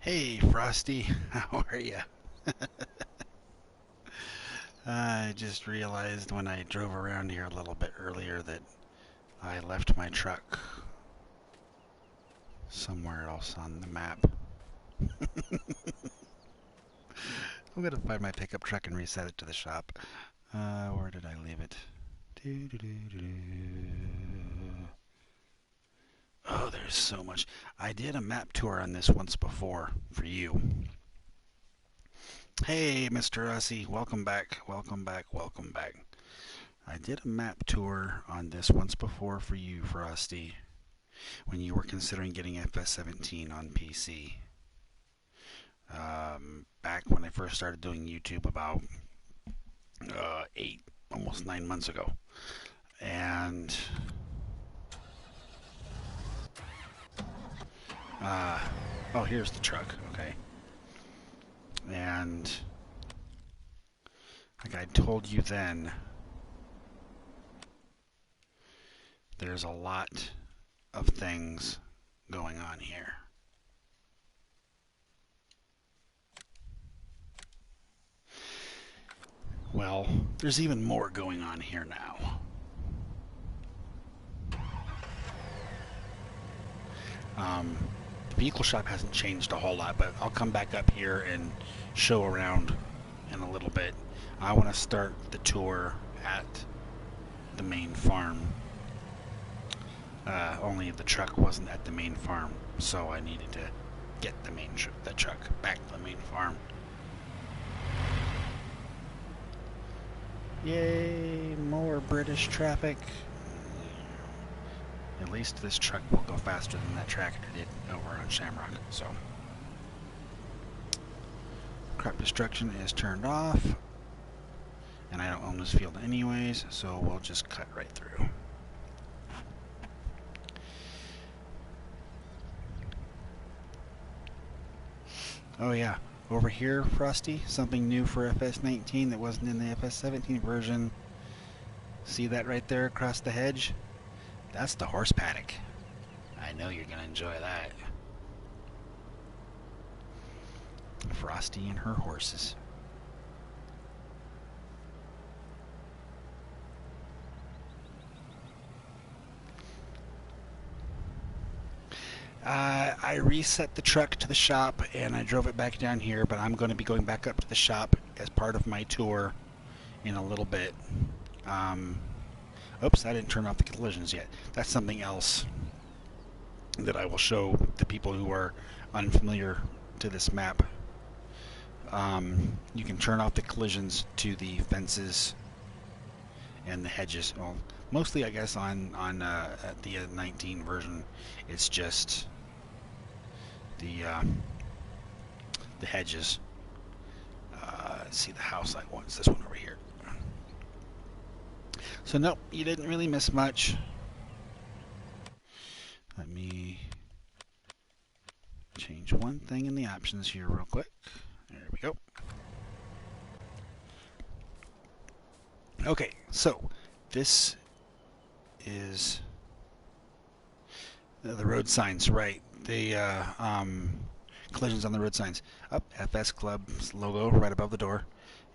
Hey, Frosty, how are you? I just realized when I drove around here a little bit earlier that I left my truck somewhere else on the map. I'm gonna find my pickup truck and reset it to the shop. Where did I leave it? Oh, there's so much. I did a map tour on this once before for you. Hey, Mr. Hussey, welcome back, welcome back, welcome back. I did a map tour on this once before for you, Frosty, when you were considering getting FS17 on PC. Back when I first started doing YouTube about almost 9 months ago. And, uh, oh, here's the truck, okay. And, like I told you then, there's a lot of things going on here. Well, there's even more going on here now. Um, the vehicle shop hasn't changed a whole lot, but I'll come back up here and show around in a little bit. I want to start the tour at the main farm. Only the truck wasn't at the main farm, so I needed to get the truck back to the main farm. Yay, more British traffic. At least this truck will go faster than that tractor did over on Shamrock. So, crop destruction is turned off, and I don't own this field anyways, so we'll just cut right through. Oh yeah, over here, Frosty, something new for FS19 that wasn't in the FS17 version. See that right there across the hedge? That's the horse paddock. I know you're going to enjoy that. Frosty and her horses. I reset the truck to the shop and I drove it back down here, but I'm going to be going back up to the shop as part of my tour in a little bit. Oops, I didn't turn off the collisions yet. That's something else that I will show the people who are unfamiliar to this map. You can turn off the collisions to the fences and the hedges. Well, mostly, I guess, on the 19 version, it's just the hedges. See the house I want. It's this one over here. So nope, you didn't really miss much. Let me change one thing in the options here real quick. There we go. Okay, so this is the road signs, right? The collisions on the road signs. Up, FS Club's logo right above the door.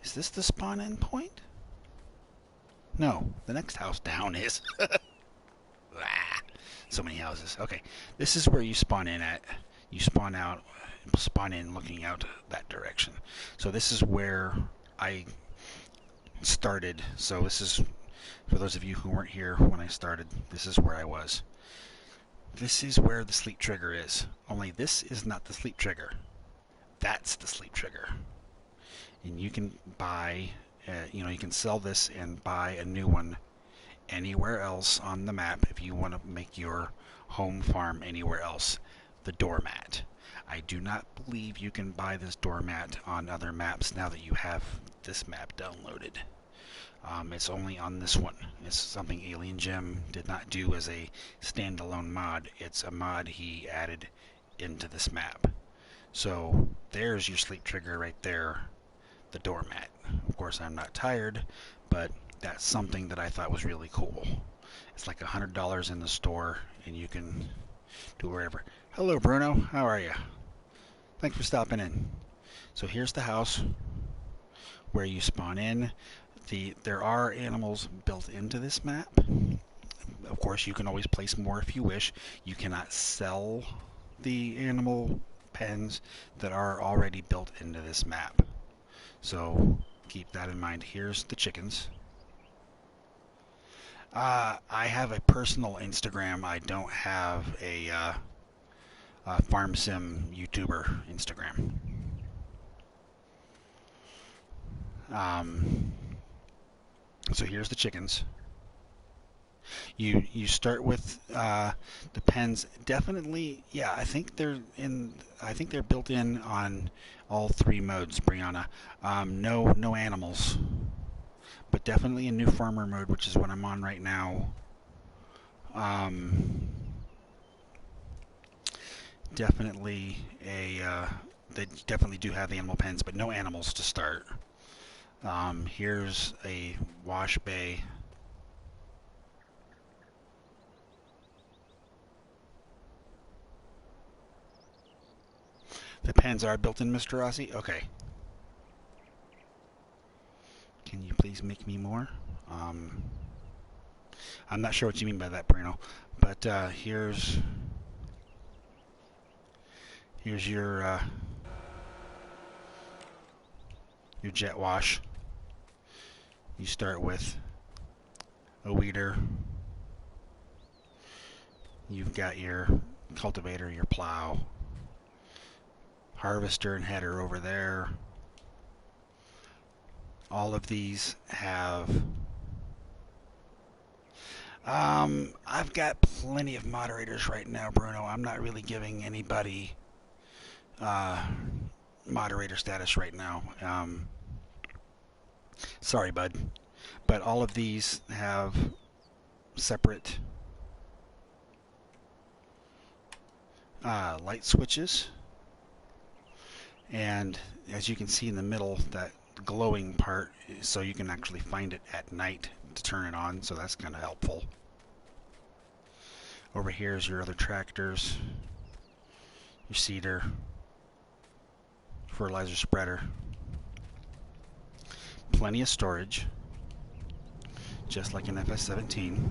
Is this the spawn in point? No, the next house down is. So many houses. Okay, this is where you spawn in at. You spawn out, spawn in looking out that direction. So this is where I started. So this is, for those of you who weren't here when I started, this is where I was. This is where the sleep trigger is. Only this is not the sleep trigger. That's the sleep trigger. And you can buy, you can sell this and buy a new one anywhere else on the map if you want to make your home farm anywhere else. The doormat. I do not believe you can buy this doormat on other maps now that you have this map downloaded. It's only on this one. It's something Alien Gem did not do as a standalone mod. It's a mod he added into this map. So there's your sleep trigger right there, the doormat. Of course, I'm not tired, but that's something that I thought was really cool. It's like $100 in the store, and you can do wherever. Hello, Bruno. How are you? Thanks for stopping in. So here's the house where you spawn in. There are animals built into this map. Of course, you can always place more if you wish. You cannot sell the animal pens that are already built into this map. So keep that in mind. Here's the chickens. I have a personal Instagram. I don't have a farm sim YouTuber Instagram. So here's the chickens. You start with the pens. Definitely, yeah. I think they're built in on all three modes, Brianna. No animals, but definitely a new farmer mode, which is what I'm on right now. Definitely they definitely do have animal pens, but no animals to start. Here's a wash bay. The pens are built in, Mr. Rossi? Okay. Can you please make me more? I'm not sure what you mean by that, Bruno. But here's your jet wash. You start with a weeder. You've got your cultivator, your plow, harvester and header over there. All of these have I've got plenty of moderators right now, Bruno. I'm not really giving anybody moderator status right now. Sorry, bud. But all of these have separate light switches. And as you can see in the middle, that glowing part, so you can actually find it at night to turn it on, so that's kind of helpful. Over here is your other tractors, your seeder, fertilizer spreader, plenty of storage, just like in FS17.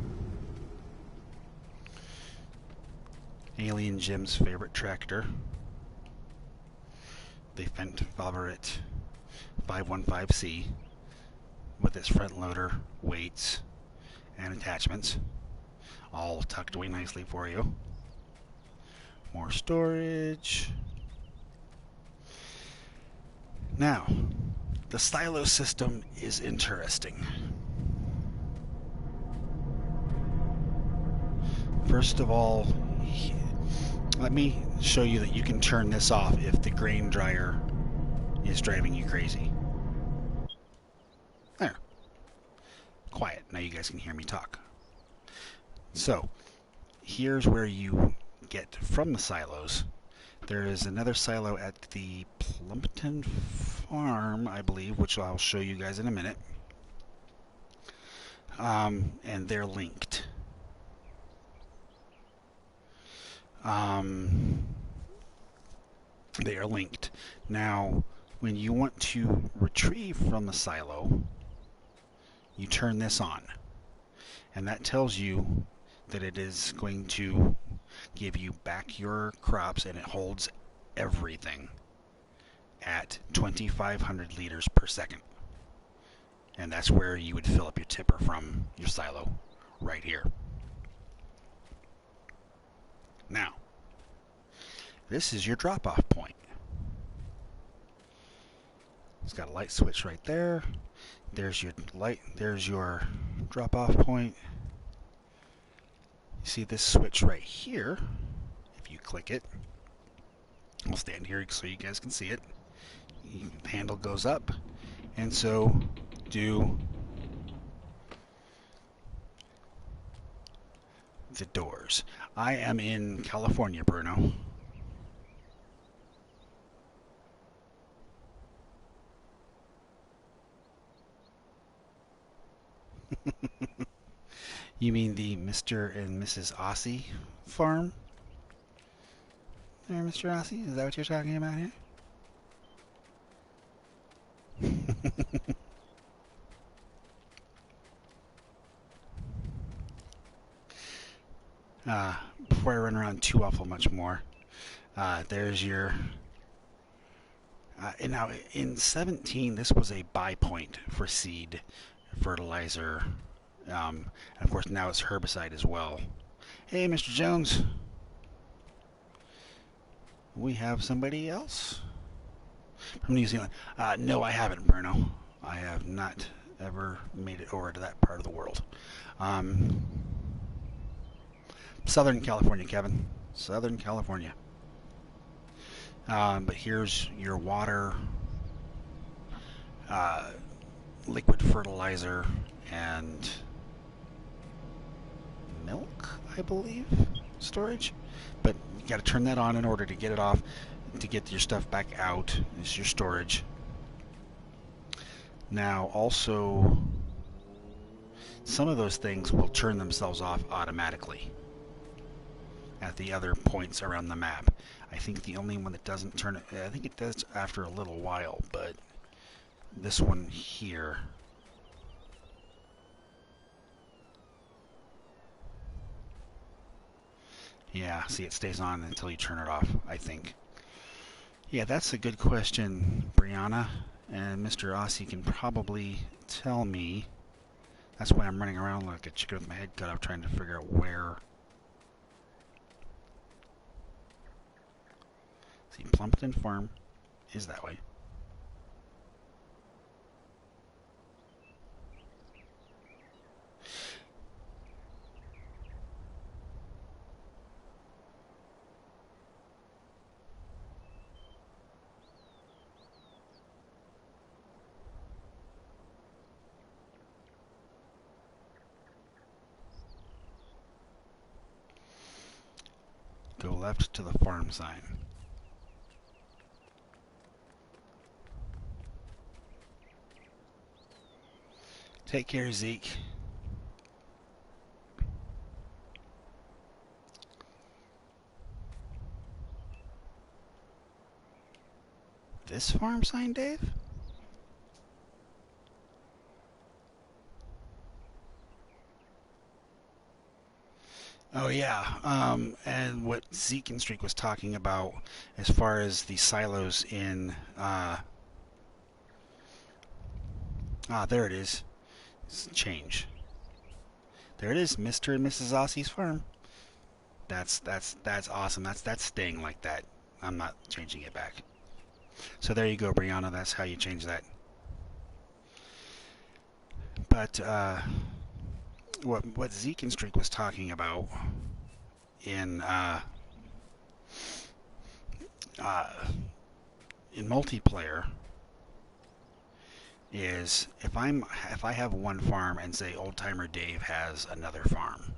Alien Jim's favorite tractor, the Fendt Favorite 515C, with its front loader, weights, and attachments, all tucked away nicely for you. More storage. Now, the silo system is interesting. First of all, let me show you that you can turn this off if the grain dryer is driving you crazy. There. Quiet. Now you guys can hear me talk. So, here's where you get from the silos. There is another silo at the Plumpton farm, I believe, which I'll show you guys in a minute. And they're linked. They are linked. Now, when you want to retrieve from the silo, you turn this on. And that tells you that it is going to give you back your crops, and it holds everything at 2,500 liters per second. And that's where you would fill up your tipper from your silo, right here. Now, this is your drop-off point. It's got a light switch right there. There's your light. There's your drop-off point. You see this switch right here? If you click it, I'll stand here so you guys can see it. The handle goes up, and so do the doors. I am in California, Bruno. You mean the Mr. and Mrs. Aussie farm? there, Mr. Rossi? Is that what you're talking about here? Before I run around too awful much more, there's your. And now in 17, this was a buy point for seed, fertilizer, and of course now it's herbicide as well. Hey, Mr. Jones, we have somebody else from New Zealand. No, I haven't, Bruno. I have not ever made it over to that part of the world. Um, Southern California, Kevin. Southern California. But here's your water, liquid fertilizer, and milk, I believe, storage. But you got to turn that on in order to get it off, to get your stuff back out. This is your storage. Now, also, some of those things will turn themselves off automatically at the other points around the map. I think the only one that doesn't turn it, I think it does after a little while, but this one here, yeah, see, it stays on until you turn it off, I think. Yeah, that's a good question, Brianna, and Mr. Ossie can probably tell me. That's why I'm running around like a chicken with my head cut off trying to figure out where. See, Plumpton Farm is that way. Go left to the farm sign. Take care, Zeke. This farm sign, Dave? Oh yeah, and what Zeke and Streak was talking about as far as the silos in, there it is. Change. There it is, Mr. and Mrs. Ossie's farm. That's awesome. That's staying like that. I'm not changing it back. So there you go, Brianna. That's how you change that. But what Zeke and Streak was talking about in multiplayer is if I have one farm and say Old Timer Dave has another farm,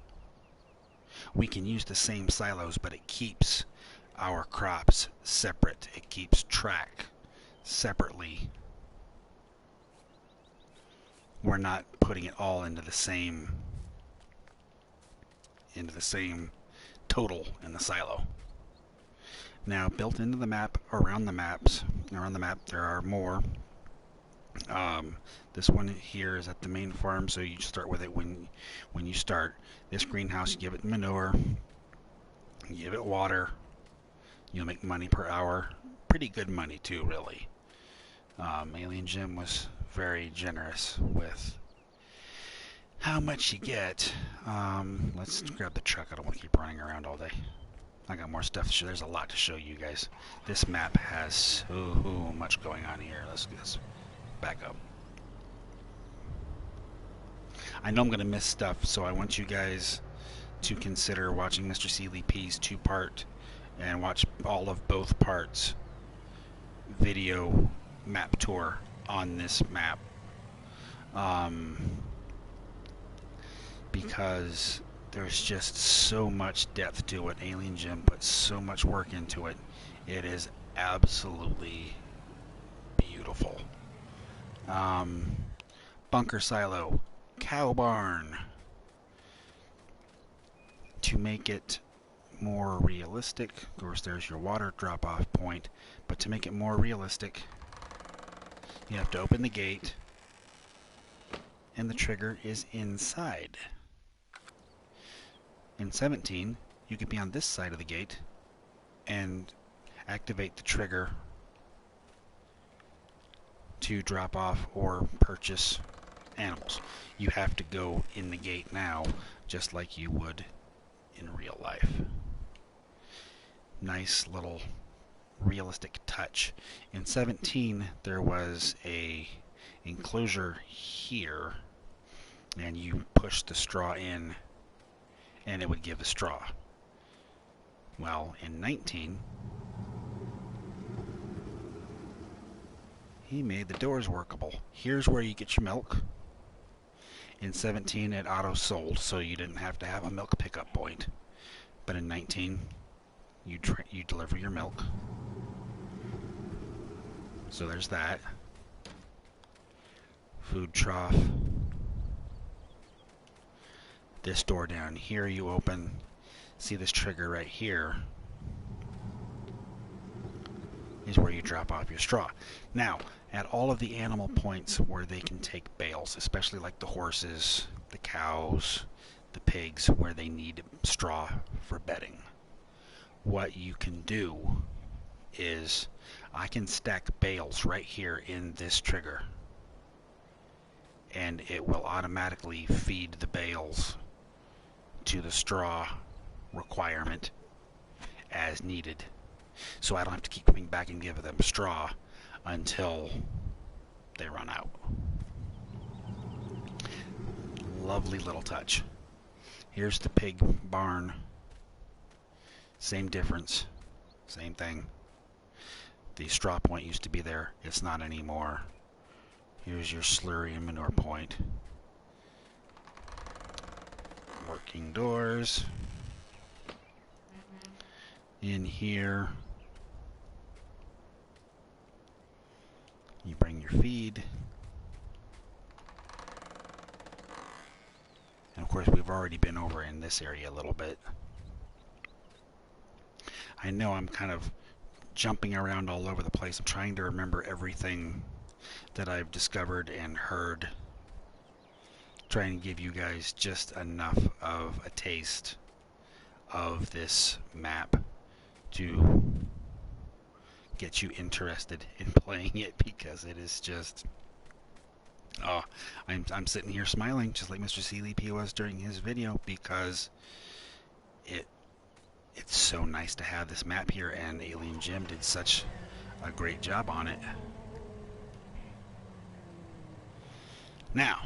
we can use the same silos, but it keeps our crops separate. It keeps track separately. We're not putting it all into the same total in the silo. Now, built into the map, around the map, there are more. This one here is at the main farm, so you start with it when you start. This greenhouse, you give it manure, you give it water, you'll make money per hour. Pretty good money too, really. Alien Jim was very generous with how much you get. Let's grab the truck. I don't want to keep running around all day. I got more stuff to show. There's a lot to show you guys. This map has so much going on here. Let's back up. I know I'm going to miss stuff, so I want you guys to consider watching Mr. Seeley P's two-part and watch all of both parts video map tour on this map. Because there's just so much depth to it. Alien Jim put so much work into it. It is absolutely beautiful. Bunker silo, cow barn, to make it it more realistic, of course there's your water drop-off point, but to make it more realistic, you have to open the gate, and the trigger is inside. In 17, you could be on this side of the gate and activate the trigger to drop off or purchase animals. You have to go in the gate now, just like you would in real life. Nice little realistic touch. In 17, there was a enclosure here, and you push the straw in, and it would give a straw. Well, in 19, he made the doors workable. Here's where you get your milk. In 17, it auto-sold, so you didn't have to have a milk pickup point. But in 19, you deliver your milk. So there's that. Food trough. This door down here you open. See this trigger right here is where you drop off your straw. Now, at all of the animal points where they can take bales, especially like the horses, the cows, the pigs, where they need straw for bedding, what you can do is I can stack bales right here in this trigger, and it will automatically feed the bales to the straw requirement as needed. So I don't have to keep coming back and give them straw until they run out. Lovely little touch. Here's the pig barn. Same difference. Same thing. The straw point used to be there. It's not anymore. Here's your slurry and manure point. Working doors. In here, you bring your feed. And of course, we've already been over in this area a little bit. I know I'm kind of jumping around all over the place. I'm trying to remember everything that I've discovered and heard. Trying to give you guys just enough of a taste of this map to get you interested in playing it, because it is just, oh, I'm sitting here smiling just like Mr. CLP was during his video, because it's so nice to have this map here, and Alien Jim did such a great job on it. Now,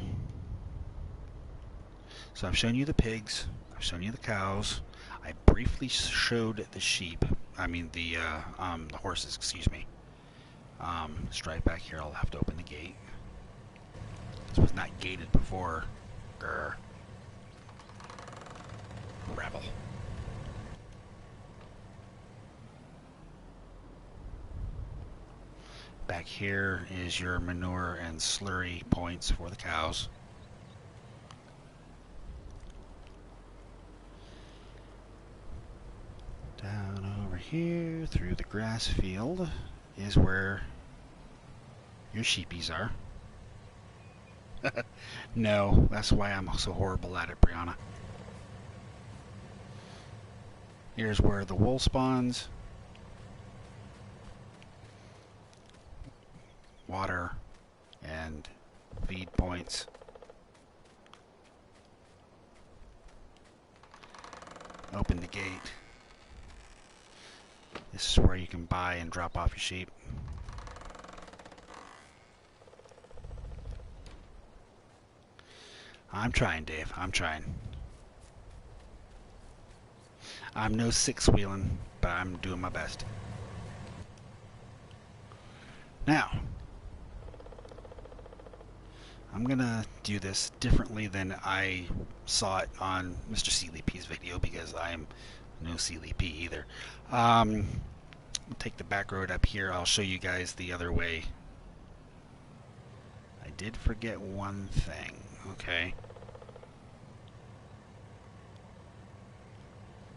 so I've shown you the pigs, I've shown you the cows, I briefly showed the sheep, the horses, excuse me. Straight back here, I'll have to open the gate. This was not gated before. Grr. Rebel. Back here is your manure and slurry points for the cows. Down over here through the grass field is where your sheepies are. No, that's why I'm so horrible at it, Brianna. Here's where the wool spawns. Water and feed points. Open the gate. This is where you can buy and drop off your sheep. I'm trying, Dave. I'm trying. I'm no six-wheeling, but I'm doing my best. Now, I'm gonna do this differently than I saw it on Mr. CLP's video, because I'm no CLP either. Take the back road up here. I'll show you guys the other way. I did forget one thing. Okay.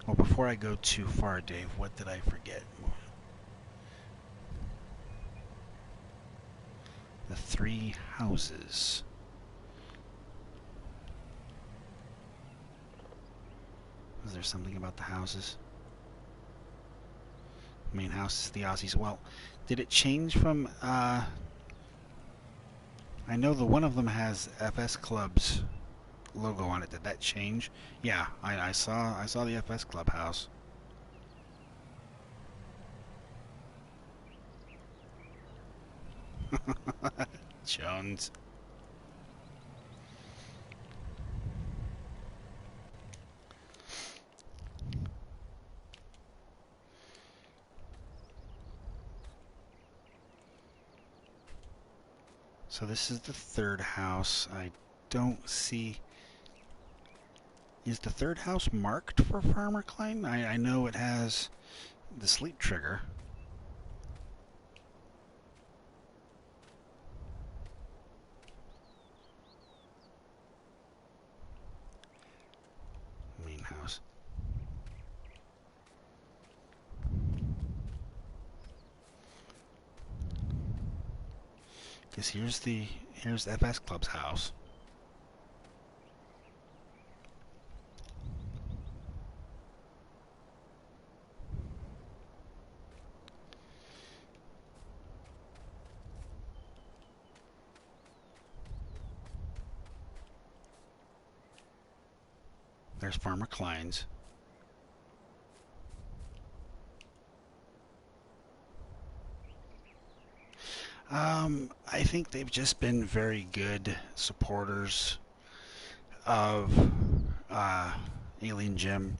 Well, before I go too far, Dave, what did I forget? The 3 houses. Was there something about the houses? Main house is the Aussies. Well, did it change from, I know the one of them has FS Club's logo on it. Did that change? Yeah, I saw the FS Club house. Jones. So this is the 3rd house. I don't see... Is the 3rd house marked for Farmer Klein? I know it has the sleep trigger. Main house. Because here's FS Club's house. There's Farmer Klein's. I think they've just been very good supporters of Alien Jim,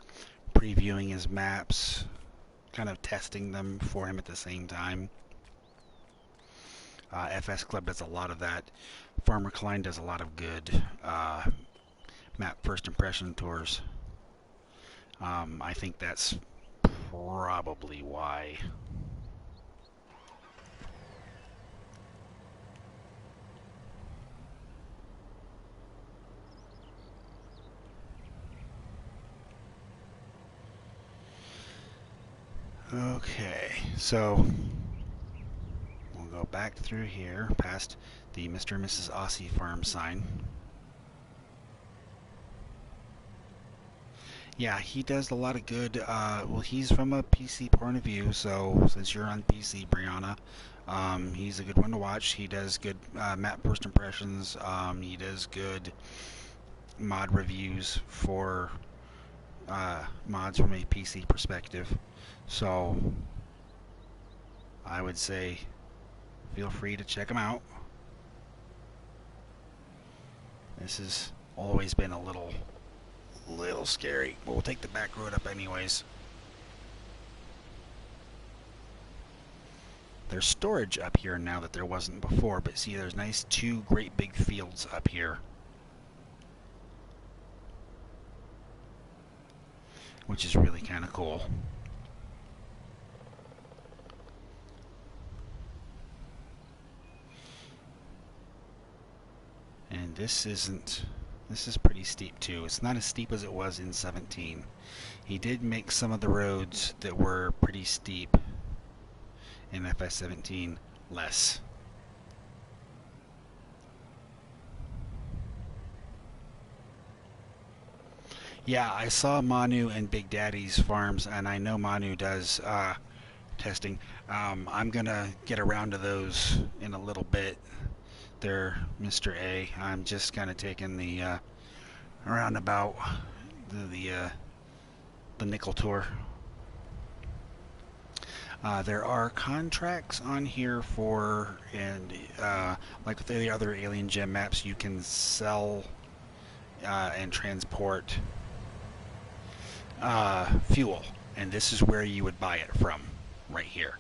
previewing his maps, kind of testing them for him at the same time. FS Club does a lot of that. Farmer Klein does a lot of good map first impression tours. I think that's probably why. Okay, so we'll go back through here past the Mr. and Mrs. Aussie Farm sign. Yeah, he does a lot of good. Well, he's from a PC point of view, so since you're on PC, Brianna, he's a good one to watch. He does good map first impressions. He does good mod reviews for mods from a PC perspective. So I would say feel free to check him out. This has always been a little scary, but we'll take the back road up anyways. There's storage up here now that there wasn't before, but see, there's nice 2 great big fields up here, which is really kind of cool. And this is pretty steep too. It's not as steep as it was in 17. He did make some of the roads that were pretty steep in FS 17 less. Yeah, I saw Manu and Big Daddy's farms, and I know Manu does testing. I'm gonna get around to those in a little bit. There, Mr. A. I'm just kind of taking the roundabout, the nickel tour. There are contracts on here for, and like with the other Alien Gem maps, you can sell and transport fuel, and this is where you would buy it from, right here.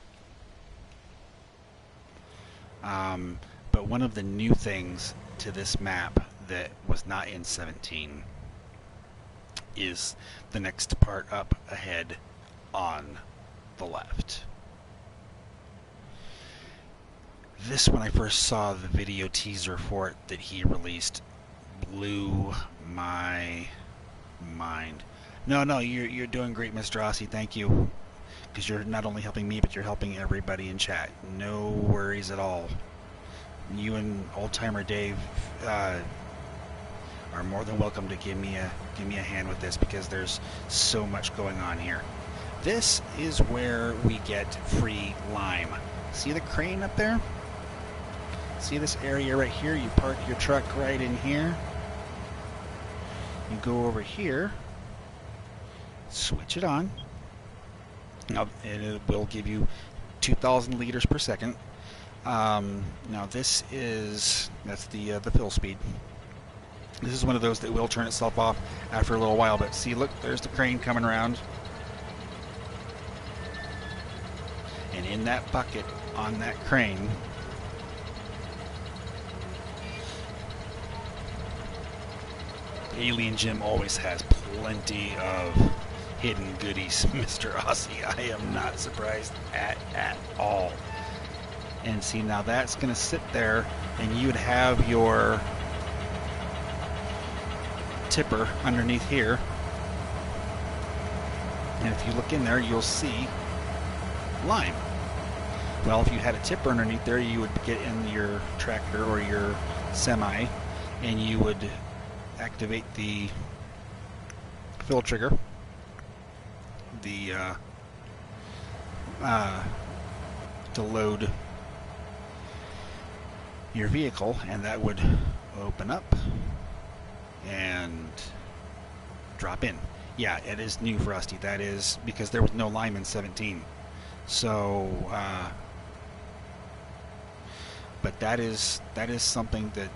But one of the new things to this map that was not in 17 is the next part up ahead on the left. This, when I first saw the video teaser for it that he released, blew my mind. No, you're doing great, Mr. Aussie. Thank you, because you're not only helping me, but you're helping everybody in chat. No worries at all. You and Old Timer Dave uh, are more than welcome to give me a hand with this, because there's so much going on here. This is where we get free lime. See the crane up there? See this area right here? You park your truck right in here. You go over here, switch it on. Now it will give you 2,000 liters per second. Now that's the fill speed. This is one of those that will turn itself off after a little while, but see, look, there's the crane coming around. And in that bucket on that crane, Alien Jim always has plenty of hidden goodies, Mr. Aussie. I am not surprised at all. And see, now that's going to sit there, and you'd have your tipper underneath here. And if you look in there, you'll see lime. Well, if you had a tipper underneath there, you would get in your tractor or your semi, and you would activate the fill trigger, to load your vehicle, and that would open up and drop in. Yeah, it is new for Rusty. That is because there was no lime in 17. So, but that is something that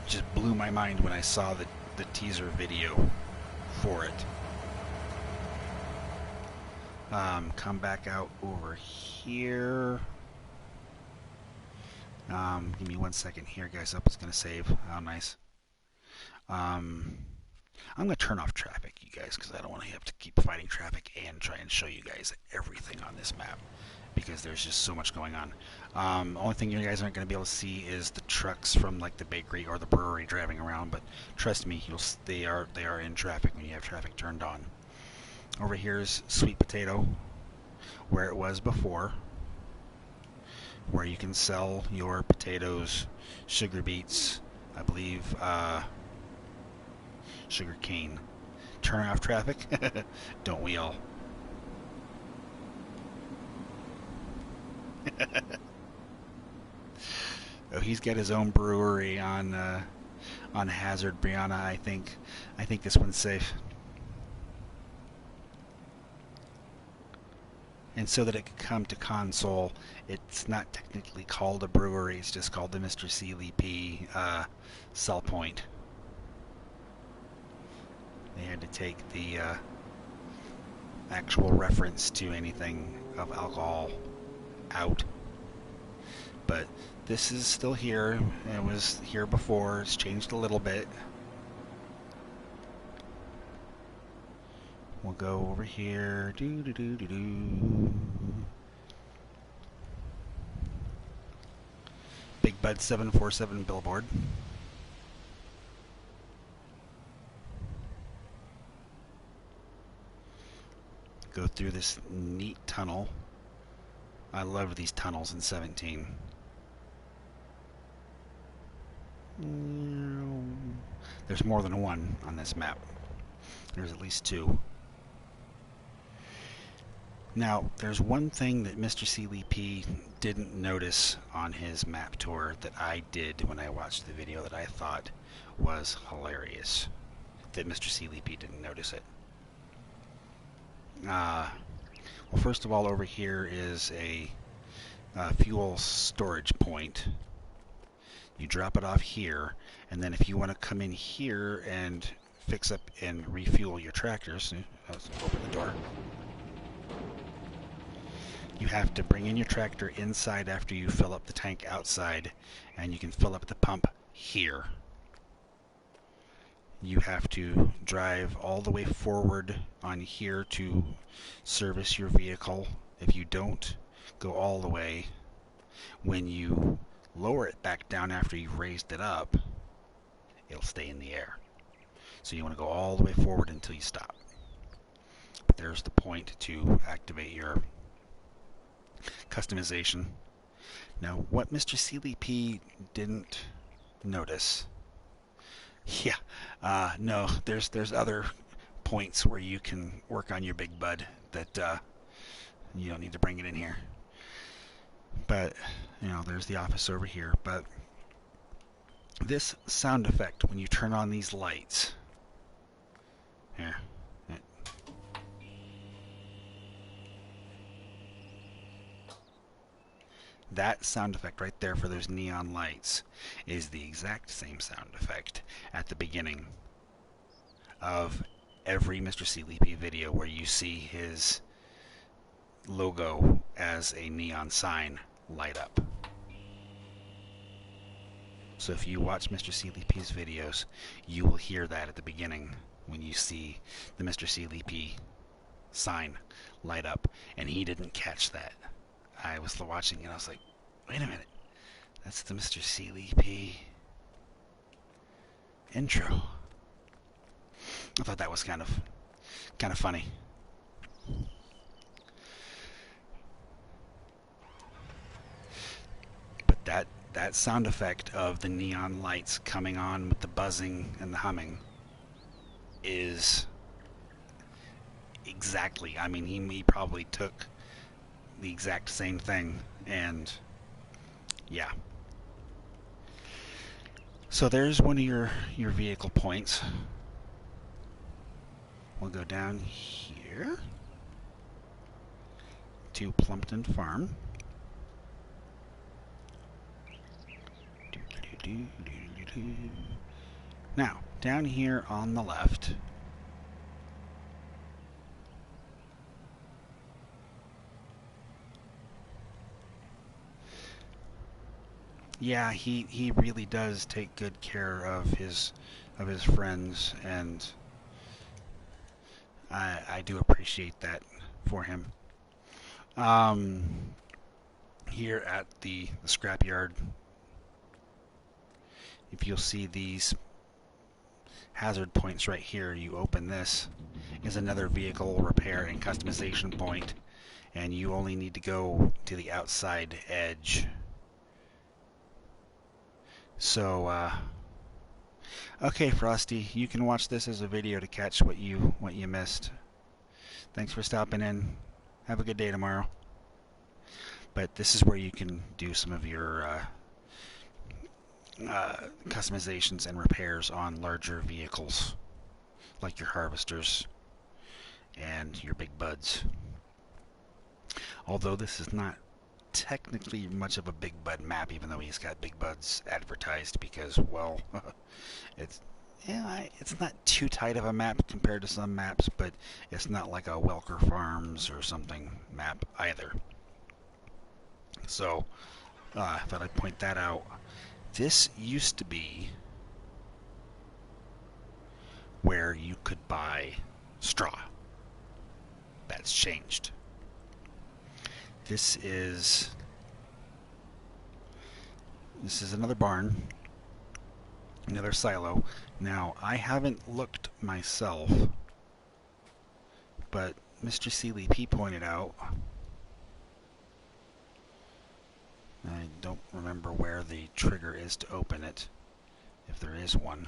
just blew my mind when I saw the teaser video for it. Come back out over here. Give me 1 second here, guys. Up, it's gonna save. Oh, nice. I'm gonna turn off traffic, you guys, because I don't want to have to keep fighting traffic and try and show you guys everything on this map, because there's just so much going on. Only thing you guys aren't going to be able to see is the trucks from like the bakery or the brewery driving around, but trust me, they are in traffic when you have traffic turned on. Over here is Sweet Potato, where it was before, where you can sell your potatoes, sugar beets, I believe, sugar cane. Turn off traffic? Don't we all? Oh, he's got his own brewery on Hazard, Brianna. I think this one's safe. And so that it could come to console, it's not technically called a brewery. It's just called the Mr. Seeley P sell point. They had to take the actual reference to anything of alcohol out. But this is still here. It was here before. It's changed a little bit. We'll go over here. Big Bud 747 billboard. Go through this neat tunnel. I love these tunnels in 17. There's more than one on this map. There's at least two. Now, there's one thing that Mr. Seeley P didn't notice on his map tour that I did when I watched the video that I thought was hilarious. That Mr. Seeley P didn't notice it. Well, first of all, over here is a fuel storage point. You drop it off here, and then if you want to come in here and fix up and refuel your tractors, let's open the door. You have to bring in your tractor inside after you fill up the tank outside, and you can fill up the pump here. You have to drive all the way forward on here to service your vehicle. If you don't go all the way, when you lower it back down after you've raised it up, it'll stay in the air. So you want to go all the way forward until you stop. there's the point to activate your customization. Now, what Mr. Sealy P didn't notice, no, there's other points where you can work on your big bud that you don't need to bring it in here. But, there's the office over here. But this sound effect, when you turn on these lights, here, that sound effect right there for those neon lights is the exact same sound effect at the beginning of every Mr. Sealy P video where you see his logo as a neon sign light up. So if you watch Mr. Sealy P's videos, you will hear that at the beginning when you see the Mr. Sealy P sign light up, and he didn't catch that. I was watching and I was like, wait a minute, that's the Mr. Sealy P intro. I thought that was kind of funny. But that sound effect of the neon lights coming on with the buzzing and the humming is exactly, I mean, he probably took the exact same thing, and yeah. So there's one of your vehicle points. We'll go down here to Plumpton Farm. Now, down here on the left, yeah, he really does take good care of his friends, and I do appreciate that for him. Here at the scrapyard, if you'll see these hazard points right here, you open this, is another vehicle repair and customization point, and you only need to go to the outside edge. So, okay, Frosty, you can watch this as a video to catch what you missed. Thanks for stopping in. Have a good day tomorrow. But this is where you can do some of your customizations and repairs on larger vehicles, like your harvesters and your big buds. Although this is not technically much of a big bud map, even though he's got big buds advertised, because, well, it's not too tight of a map compared to some maps, but it's not like a Welker Farms or something map either. So I thought I'd point that out. This used to be where you could buy straw. That's changed. This is another barn, another silo. Now, I haven't looked myself, but Mr. Sealy P pointed out, I don't remember where the trigger is to open it, if there is one,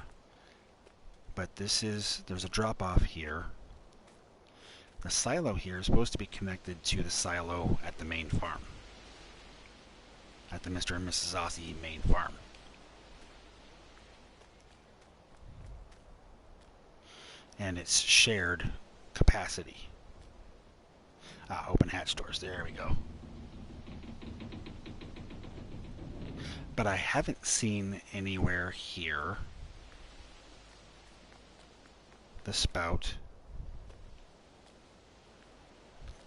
but there's a drop-off here. The silo here is supposed to be connected to the silo at the main farm, at the Mr. and Mrs. Aussie main farm. And it's shared capacity. Open hatch doors, there we go. But I haven't seen anywhere here the spout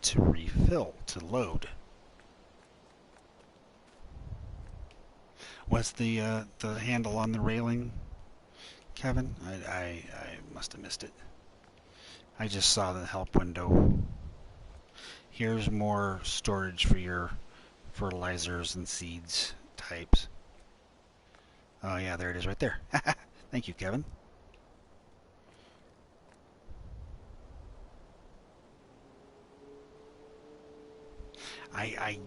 to refill, to load. What's the handle on the railing, Kevin? I must have missed it. I just saw the help window. Here's more storage for your fertilizers and seeds types. Oh yeah, there it is right there. Thank you, Kevin. I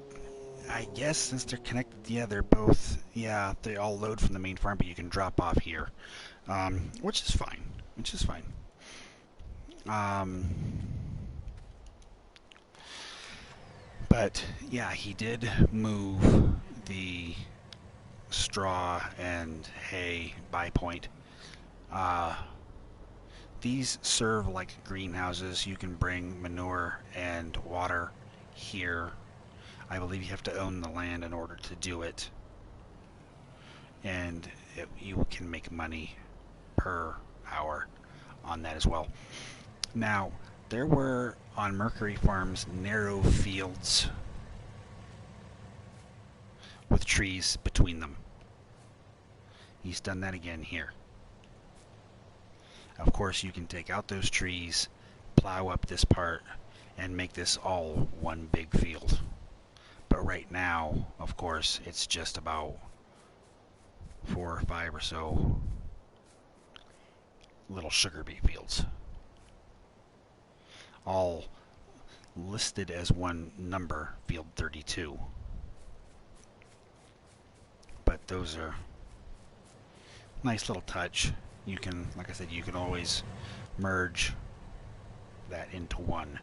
I guess since they're connected, yeah, they're both, yeah, they all load from the main farm, but you can drop off here, which is fine, which is fine. Um, but yeah, he did move the straw and hay buy point. Uh, these serve like greenhouses. You can bring manure and water here. I believe you have to own the land in order to do it, and you can make money per hour on that as well. Now, there were on Mercury Farms narrow fields with trees between them. He's done that again here. Of course, you can take out those trees, plow up this part, and make this all one big field. But right now, of course, it's just about 4 or 5 or so little sugar beet fields, all listed as one number, field 32. But those are nice little touch. You can, like I said, you can always merge that into one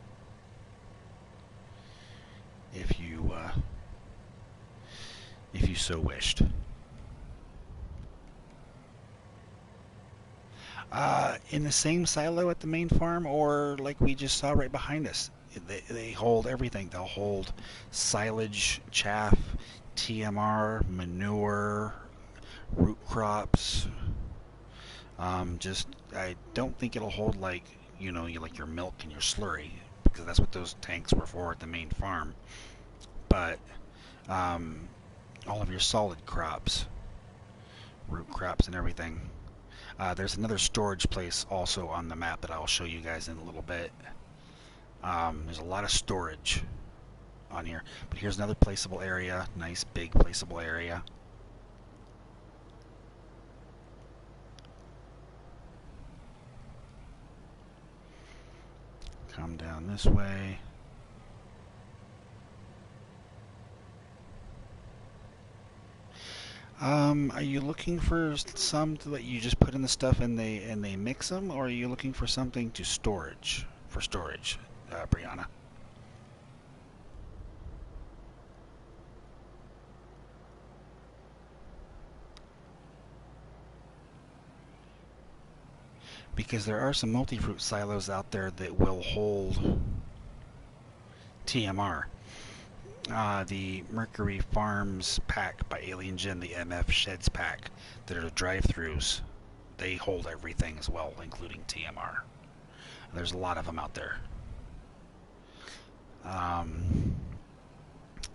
if you so wished. In the same silo at the main farm, or like we just saw right behind us, they hold everything. They'll hold silage, chaff, TMR, manure, root crops. I don't think it'll hold like like your milk and your slurry, because that's what those tanks were for at the main farm. But all of your solid crops, root crops, and everything. There's another storage place also on the map that I'll show you guys in a little bit. There's a lot of storage on here, but here's another placeable area, nice big placeable area. Come down this way. Are you looking for some that you just put in the stuff and they mix them, or are you looking for something to storage Brianna? Because there are some multi-fruit silos out there that will hold TMR. The Mercury Farms pack by Alien Gen, the MF Sheds pack, that are the drive-throughs, they hold everything as well, including TMR. There's a lot of them out there.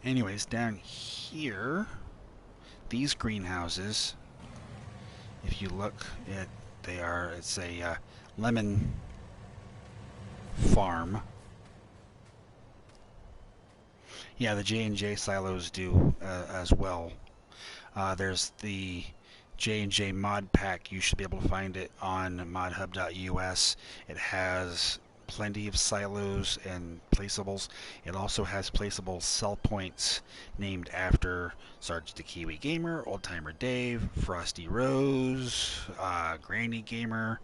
Anyways, down here, these greenhouses, if you look at, it's a lemon farm. Yeah, the J&J silos do as well. There's the J&J mod pack. You should be able to find it on modhub.us. It has plenty of silos and placeables. It also has placeable sell points named after Sarge the Kiwi Gamer, Old Timer Dave, Frosty Rose, Granny Gamer,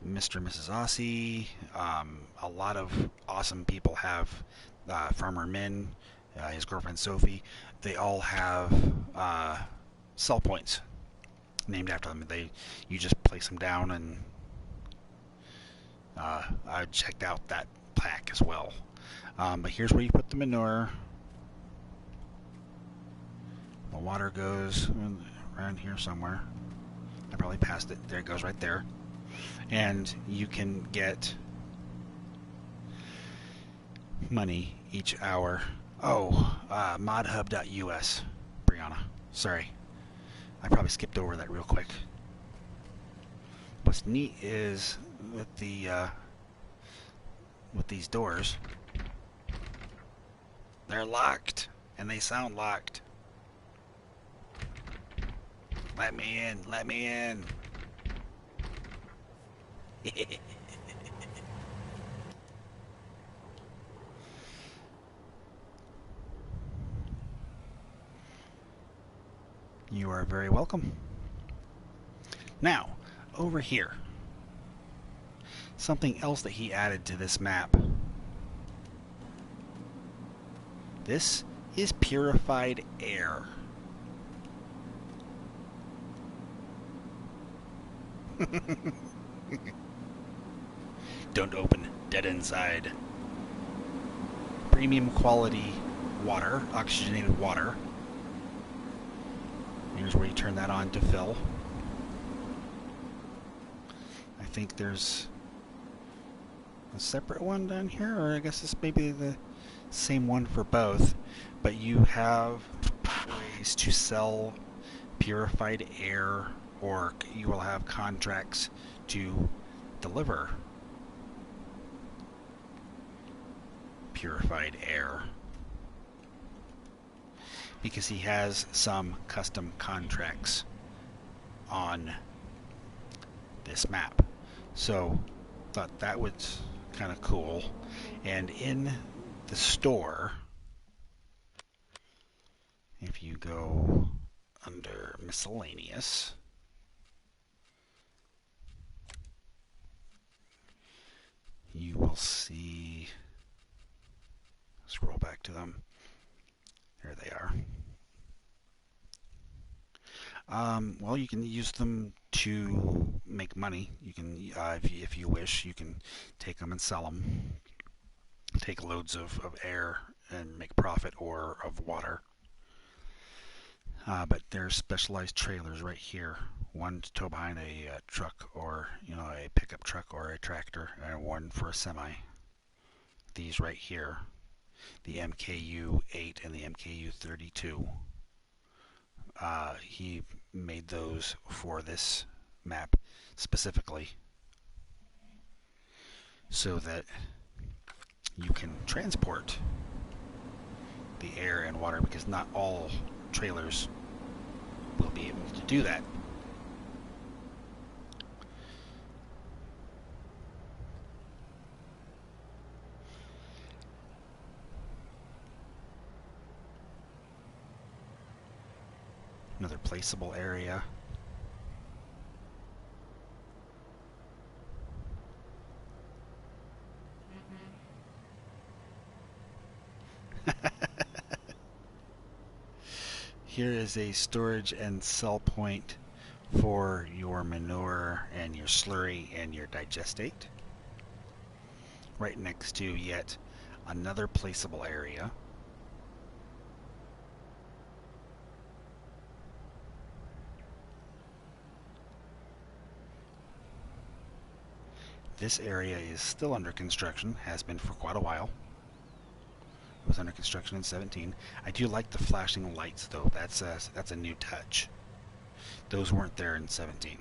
Mr. and Mrs. Aussie. A lot of awesome people have Farmer Min, his girlfriend Sophie. They all have sell points named after them. You just place them down, and I checked out that pack as well. But here's where you put the manure. The water goes around here somewhere. I probably passed it. There it goes, right there. And you can get money each hour. Oh, modhub.us, Brianna. Sorry. I probably skipped over that real quick. What's neat is with these doors, they're locked, and they sound locked. Let me in, let me in. You are very welcome. Now, over here, something else that he added to this map. This is purified air. Don't open, dead inside. Premium quality water, oxygenated water. Here's where you turn that on to fill. I think there's a separate one down here, or I guess this may be the same one for both, but you have ways to sell purified air, or you will have contracts to deliver purified air, because he has some custom contracts on this map. So thought that was kind of cool. And in the store, if you go under miscellaneous, you will see, scroll back to them, there they are. Well, you can use them to make money. You can, if you wish, you can take them and sell them. Take loads of air and make profit, or of water. But there's specialized trailers right here. One to tow behind a truck, or a pickup truck or a tractor, and one for a semi. These right here, the MKU 8 and the MKU 32. He made those for this map specifically, so that you can transport the air and water, because not all trailers will be able to do that. Another placeable area. Here is a storage and sell point for your manure and your slurry and your digestate. Right next to yet another placeable area. This area is still under construction, has been for quite a while. It was under construction in 17. I do like the flashing lights, though. That's a new touch. Those weren't there in 17.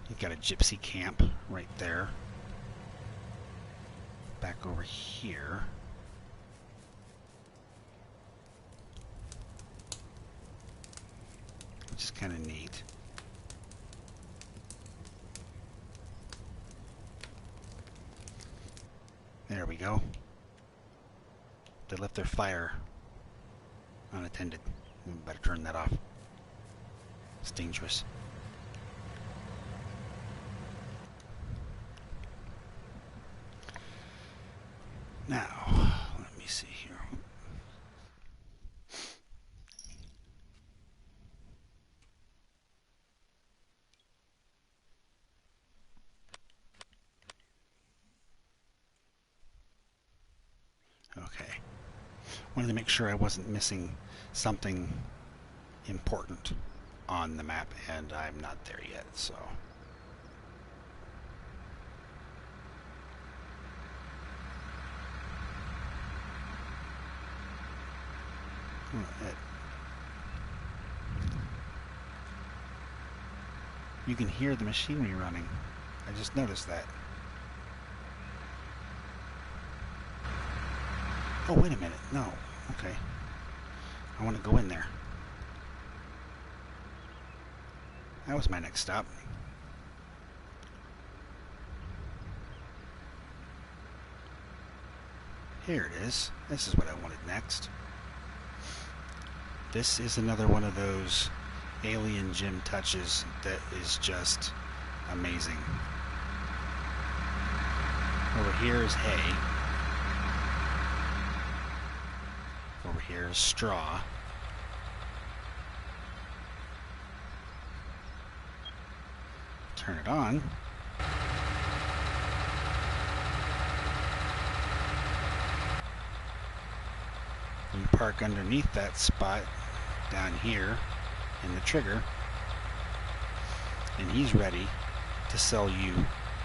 You've got a gypsy camp right there. Back over here, which is kind of neat. There we go. They left their fire unattended. We better turn that off. It's dangerous. Now, let me see here. Okay. Wanted to make sure I wasn't missing something important on the map, and I'm not there yet, so. You can hear the machinery running. I just noticed that. Oh, wait a minute. No. Okay. I want to go in there. That was my next stop. Here it is. This is what I wanted next. This is another one of those alien gym touches that is just amazing. Over here is hay. Over here is straw. Turn it on. You park underneath that spot down here in the trigger, and he's ready to sell you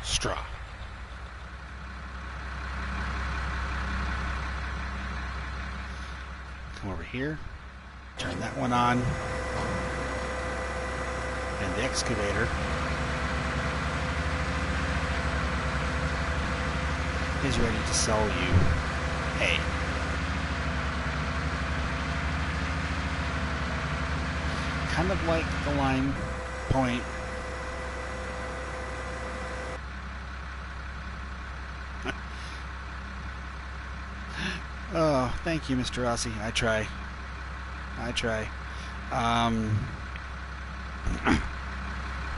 straw. Come over here, turn that one on, and the excavator is ready to sell you hay. Kind of like the line point. Oh, thank you, Mr. Rossi. I try.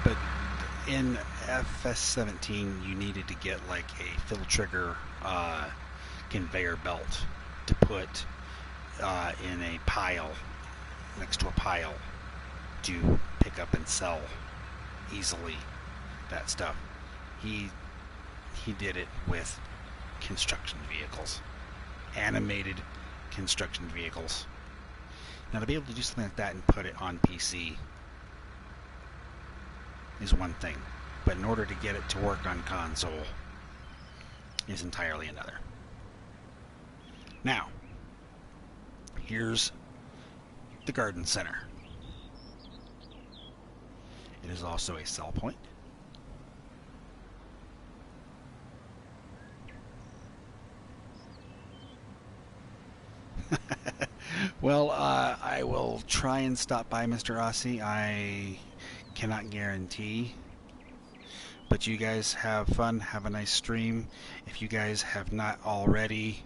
But in FS17, you needed to get like a fill trigger conveyor belt to put in a pile, next to a pile, to pick up and sell easily that stuff. He did it with construction vehicles, animated construction vehicles. Now, to be able to do something like that and put it on PC is one thing, but in order to get it to work on console is entirely another. Now, here's the garden center. It is also a sell point. Well, I will try and stop by, Mr. Rossi. I cannot guarantee. But you guys have fun. Have a nice stream. If you guys have not already,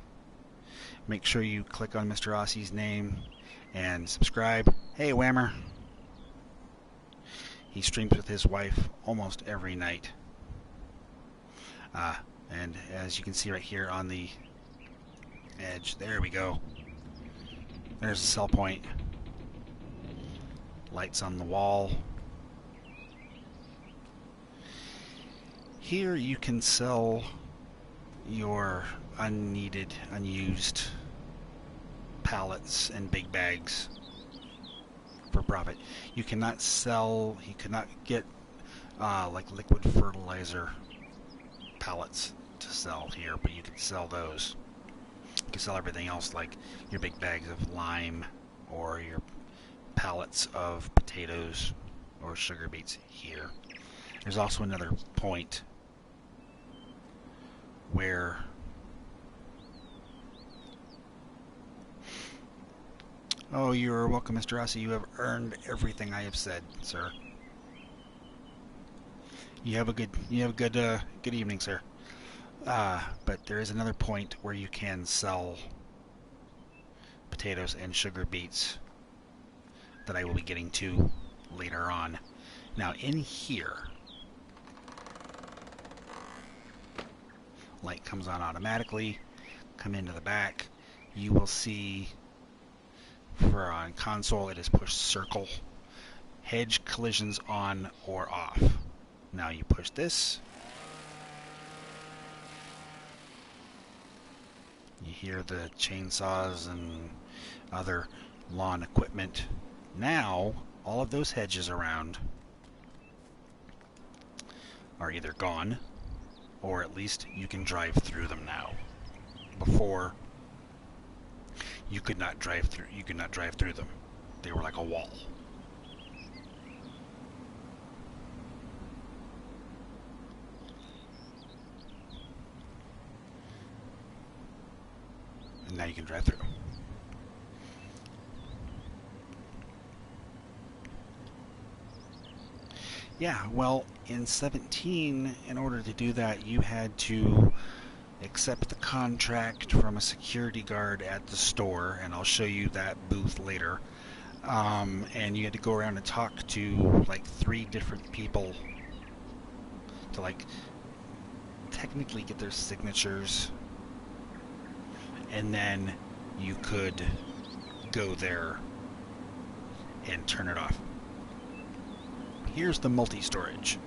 make sure you click on Mr. Rossi's name and subscribe. Hey, Whammer. He streams with his wife almost every night. And as you can see right here on the edge, there we go. There's the sell point. Lights on the wall. Here you can sell your unneeded, unused pallets and big bags for profit. You cannot get like liquid fertilizer pallets to sell here, but you can sell those. You can sell everything else, like your big bags of lime or your pallets of potatoes or sugar beets here. There's also another point where oh, you're welcome, Mr. Rossi. You have earned everything I have said, sir. You have a good evening, sir. But there is another point where you can sell potatoes and sugar beets that I will be getting to later on. Now, in here, light comes on automatically. Come into the back. You will see for on console it is push circle. Hedge collisions on or off. Now you push this. You hear the chainsaws and other lawn equipment. Now, all of those hedges around are either gone, or at least you can drive through them now. Before, you could not drive through them. They were like a wall. And now you can drive through. Yeah, well, in 17, in order to do that, you had to accept the contract from a security guard at the store, and I'll show you that booth later. And you had to go around and talk to like 3 different people to like technically get their signatures, and then you could go there and turn it off. Here's the multi-storage.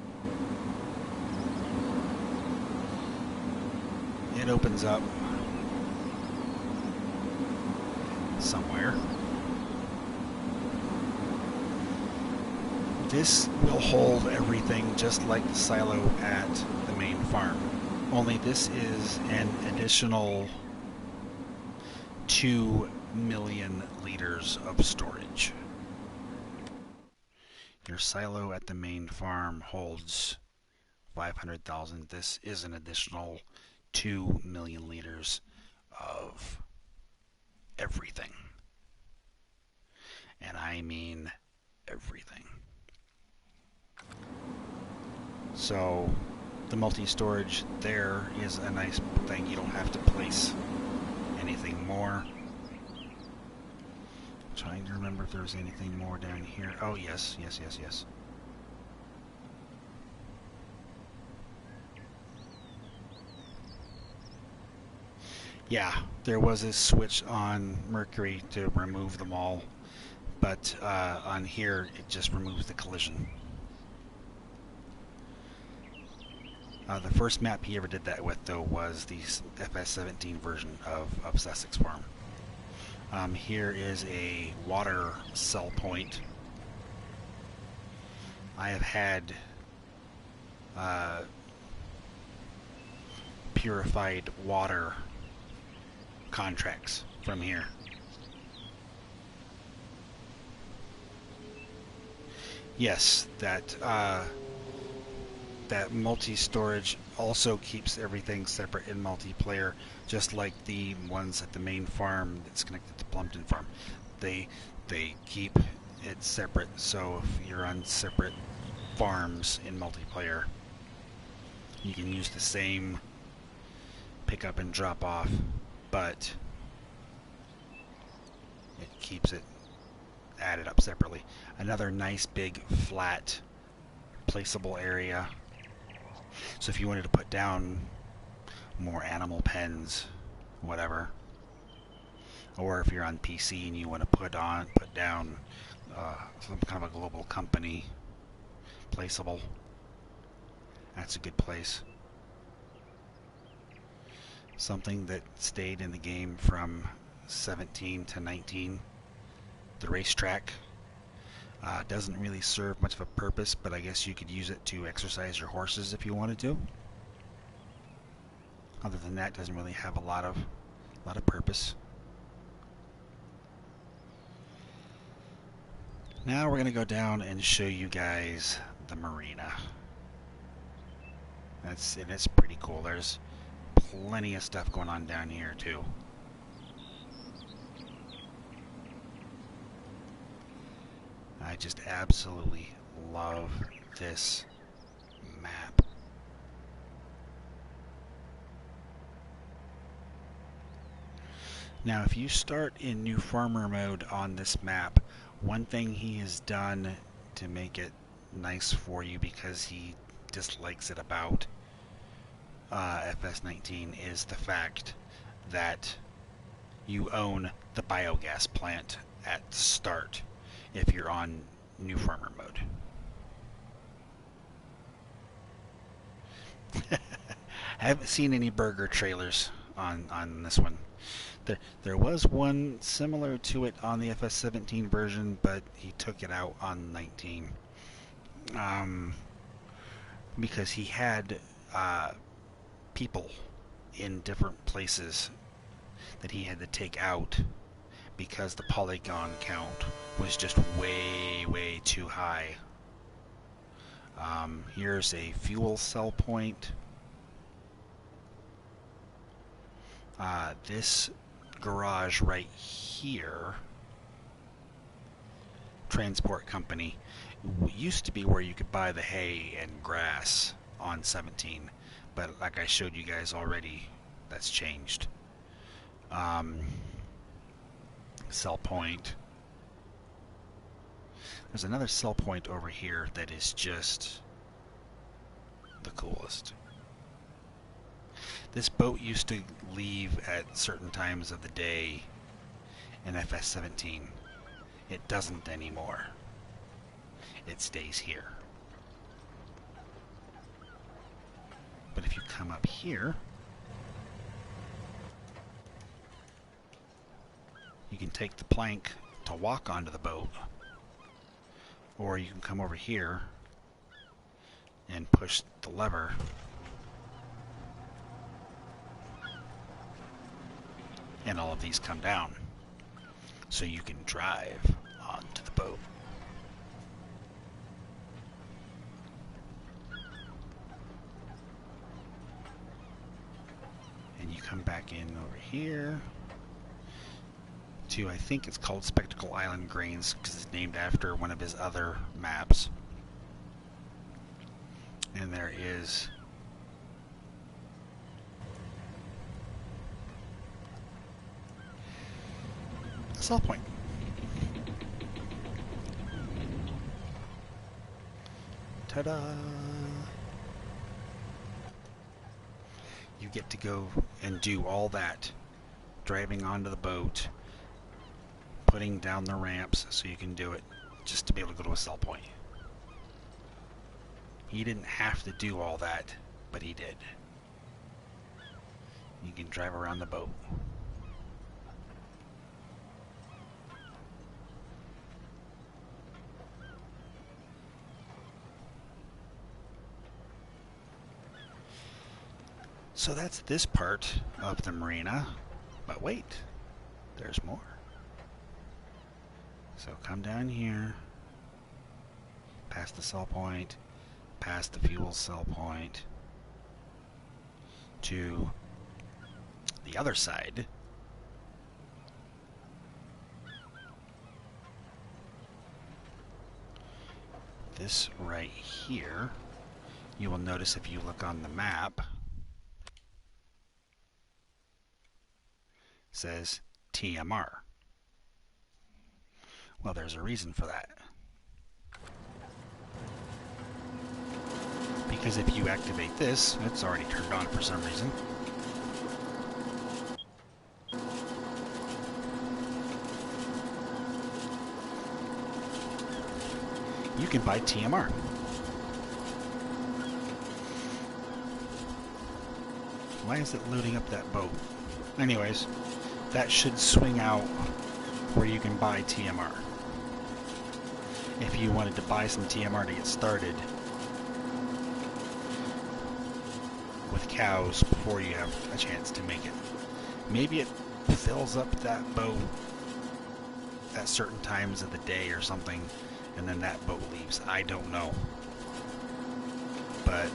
It opens up somewhere. This will hold everything just like the silo at the main farm. Only this is an additional 2 million liters of storage. Your silo at the main farm holds 500,000. This is an additional 2 million liters of everything. And I mean everything. So the multi-storage there is a nice thing. You don't have to place anything more. I'm trying to remember if there's anything more down here. Oh, yes. Yeah, there was a switch on Mercury to remove them all, but on here it just removes the collision. The first map he ever did that with, though, was the FS17 version of Sussex Farm. Here is a water cell point. I have had purified water contracts from here. Yes, that multi-storage also keeps everything separate in multiplayer, just like the ones at the main farm that's connected to Plumpton Farm. They keep it separate, so if you're on separate farms in multiplayer, you can use the same pick up and drop off, but it keeps it added up separately. Another nice big flat placeable area. So if you wanted to put down more animal pens, whatever, or if you're on PC and you want to put down some kind of a global company placeable, that's a good place. Something that stayed in the game from 17 to 19, the racetrack. Doesn't really serve much of a purpose, but I guess you could use it to exercise your horses if you wanted to. Other than that, doesn't really have a lot of purpose. Now we're going to go down and show you guys the marina. It's pretty cool. There's plenty of stuff going on down here too. I just absolutely love this map. Now, if you start in new farmer mode on this map, one thing he has done to make it nice for you, because he dislikes it about FS19, is the fact that you own the biogas plant at the start if you're on new farmer mode. I haven't seen any burger trailers on this one. There was one similar to it on the FS17 version, but he took it out on 19 because he had people in different places that he had to take out because the polygon count was just way too high. Here's a fuel cell point. This garage right here, transport company, used to be where you could buy the hay and grass on 17, but like I showed you guys already, that's changed. Sell point. There's another sell point over here that is just the coolest. This boat used to leave at certain times of the day in FS17. It doesn't anymore. It stays here. But if you come up here, you can take the plank to walk onto the boat, or you can come over here and push the lever and all of these come down, so you can drive onto the boat. And you come back in over here to, I think it's called Spectacle Island Grains, because it's named after one of his other maps. And there is a sell point. Ta-da! You get to go and do all that, driving onto the boat, putting down the ramps so you can do it, just to be able to go to a sell point. He didn't have to do all that, but he did. You can drive around the boat. So that's this part of the marina, but wait, there's more. So come down here, past the sell point, past the fuel sell point, to the other side. This right here, you will notice if you look on the map, says TMR. Well, there's a reason for that. Because if you activate this, it's already turned on for some reason. You can buy TMR. Why is it loading up that boat? Anyways, that should swing out where you can buy TMR. If you wanted to buy some TMR to get started with cows before you have a chance to make it. Maybe it fills up that boat at certain times of the day or something, and then that boat leaves. I don't know. But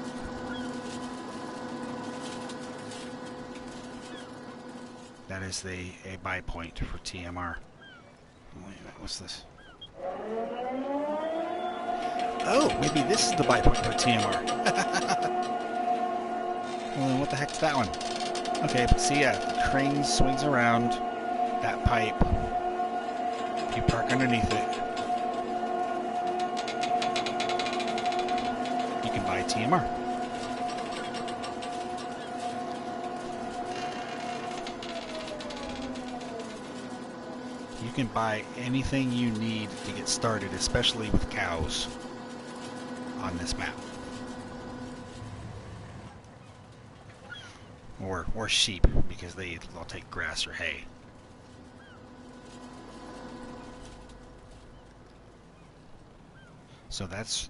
that is a buy point for TMR. Wait a minute, what's this? Oh, maybe this is the buy point for TMR. Well, then what the heck's that one? Okay, but see, yeah, the crane swings around that pipe. If you park underneath it, you can buy TMR. You can buy anything you need to get started, especially with cows, on this map. Or sheep, because they'll take grass or hay. So that's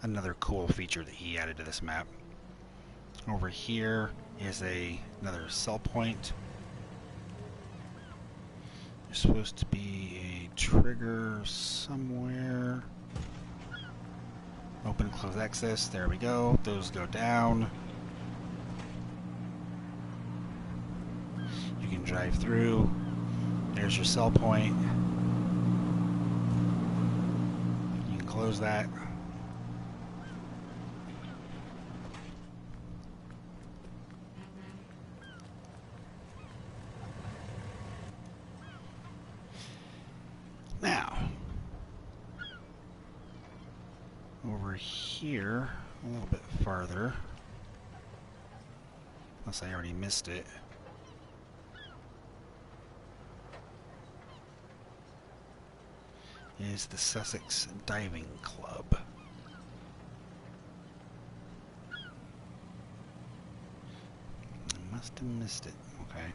another cool feature that he added to this map. Over here is another sell point. There's supposed to be a trigger somewhere. Open, close access. There we go. Those go down. You can drive through. There's your sell point. You can close that. here, a little bit farther, unless I already missed it. Is the Sussex Diving Club. I must have missed it. Okay.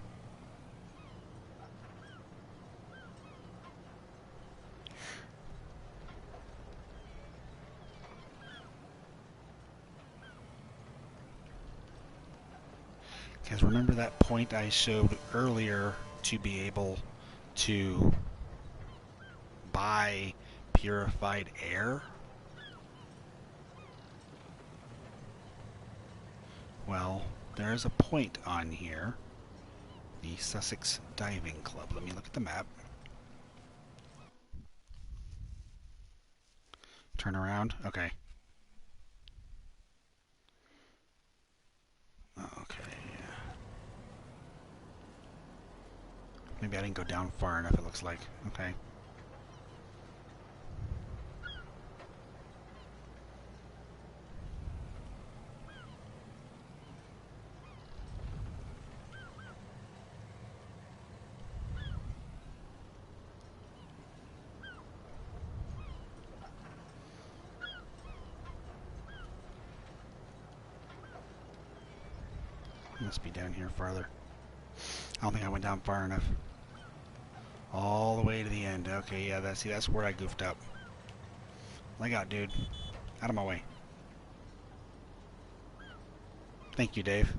Because remember that point I showed earlier to be able to buy purified air? Well, there's a point on here. The Sussex Diving Club. Let me look at the map. Turn around. Okay. Okay. Maybe I didn't go down far enough, it looks like. Okay. Must be down here farther. I don't think I went down far enough. All the way to the end. Okay, yeah, that's where I goofed up. Leg out, dude. Out of my way. Thank you, Dave.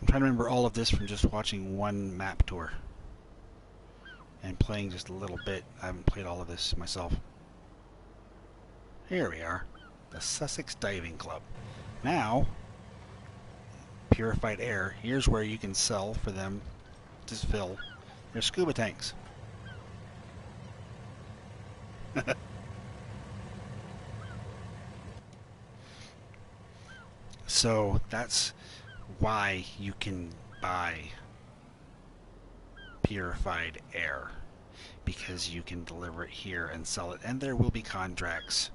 I'm trying to remember all of this from just watching one map tour. And playing just a little bit. I haven't played all of this myself. Here we are. The Sussex Diving Club. Now, purified air. Here's where you can sell for them to fill their scuba tanks. So that's why you can buy purified air, because you can deliver it here and sell it, and there will be contracts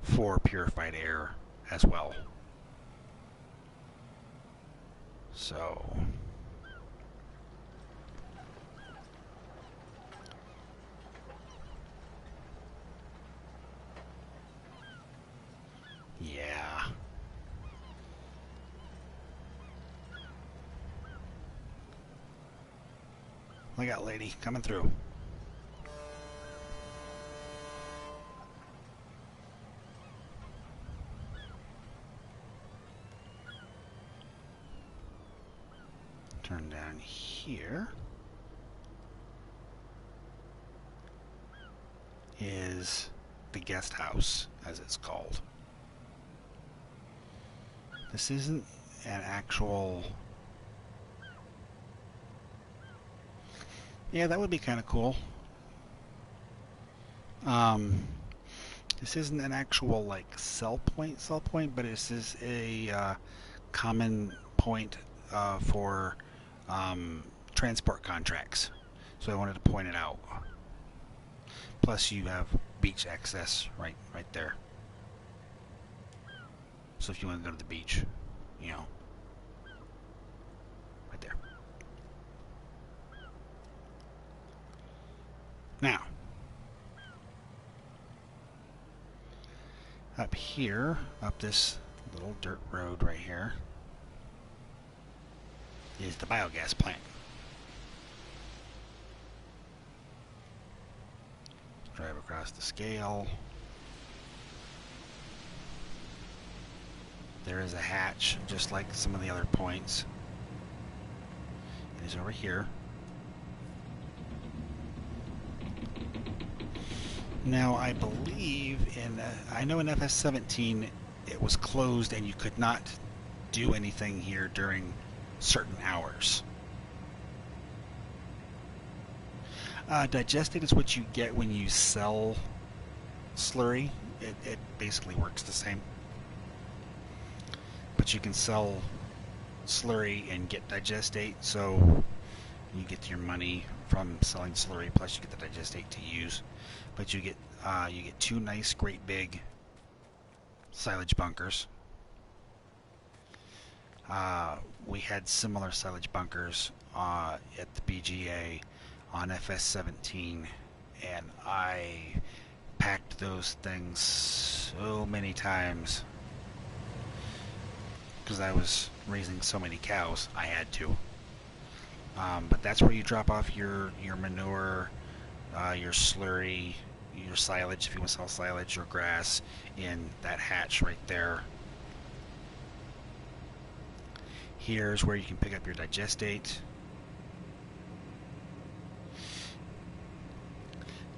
for purified air as well. So yeah. Look out, lady, coming through. Turn down here. Is the guest house, as it's called. This isn't an actual... Yeah, that would be kind of cool. This isn't an actual, like, sell point, but this is a common point for transport contracts. So I wanted to point it out. Plus, you have beach access right there. So if you want to go to the beach, you know, right there. Now, up here, up this little dirt road right here, is the biogas plant. Drive across the scale. There is a hatch, just like some of the other points. It is over here. Now, I believe I know in FS17 it was closed and you could not do anything here during certain hours. Digestate is what you get when you sell slurry. It basically works the same. But you can sell slurry and get digestate, so you get your money from selling slurry, plus you get the digestate to use. But you get You get two nice, great big silage bunkers. We had similar silage bunkers at the BGA on FS17, and I packed those things so many times because I was raising so many cows. I had to. But that's where you drop off your manure, your slurry, your silage if you want to sell silage, or grass in that hatch right there. Here's where you can pick up your digestate.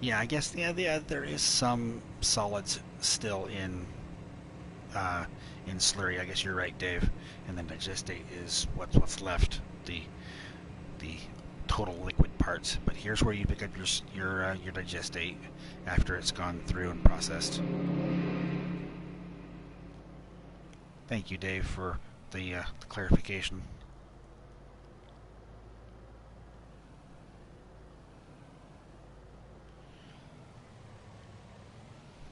Yeah, I guess there is some solids still in slurry. I guess you're right, Dave. And then digestate is what's left, the total liquid parts. But here's where you pick up your digestate after it's gone through and processed. Thank you, Dave, for the clarification.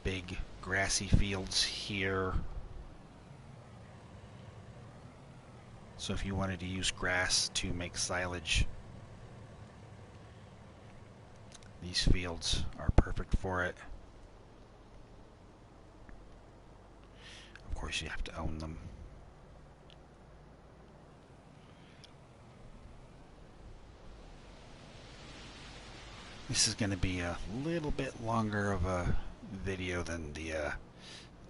Big grassy fields here. So if you wanted to use grass to make silage, these fields are perfect for it. Of course, you have to own them. This is going to be a little bit longer of a video than the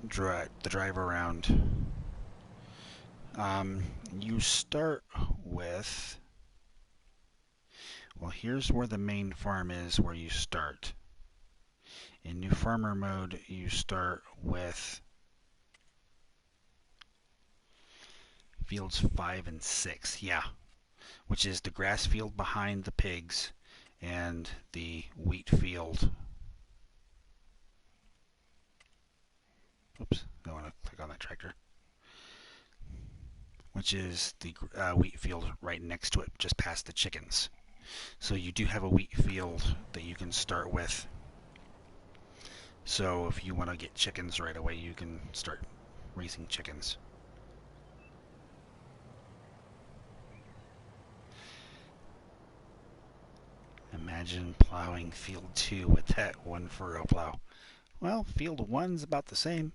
drive around. You start with, well, here's where the main farm is, where you start. In new farmer mode, you start with fields 5 and 6, yeah, which is the grass field behind the pigs and the wheat field. Oops, I want to click on that tractor. Which is the wheat field right next to it, just past the chickens. So you do have a wheat field that you can start with. So if you want to get chickens right away, you can start raising chickens. Imagine plowing field 2 with that one furrow plow. Well, field 1's about the same.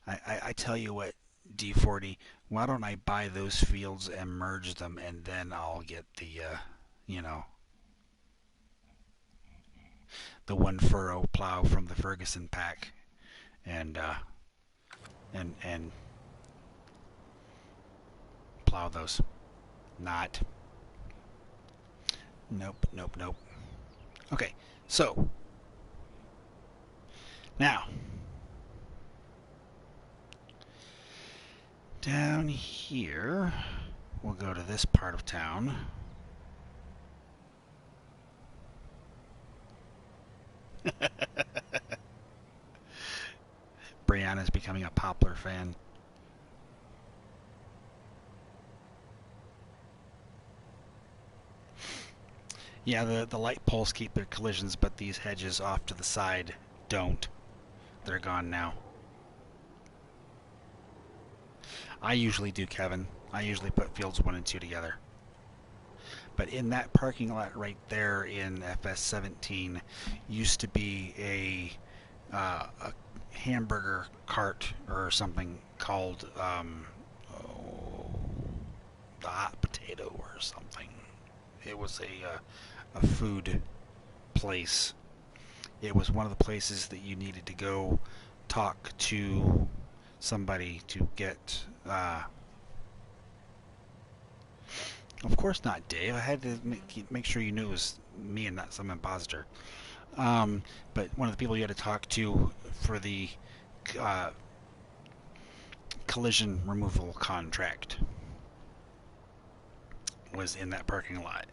I tell you what, D40, why don't I buy those fields and merge them, and then I'll get the, the one furrow plow from the Ferguson pack, and plow those. Not. Nope. Okay, so now down here, we'll go to this part of town. Brianna's becoming a Poplar fan. Yeah, the light poles keep their collisions, but these hedges off to the side don't. They're gone now. I usually do, Kevin. I usually put fields 1 and 2 together. But in that parking lot right there in FS17 used to be a hamburger cart or something called the Hot Potato or something. It was a food place. It was one of the places that you needed to go talk to somebody to get. Of course not, Dave. I had to make sure you knew it was me and not some imposter. But one of the people you had to talk to for the collision removal contract was in that parking lot.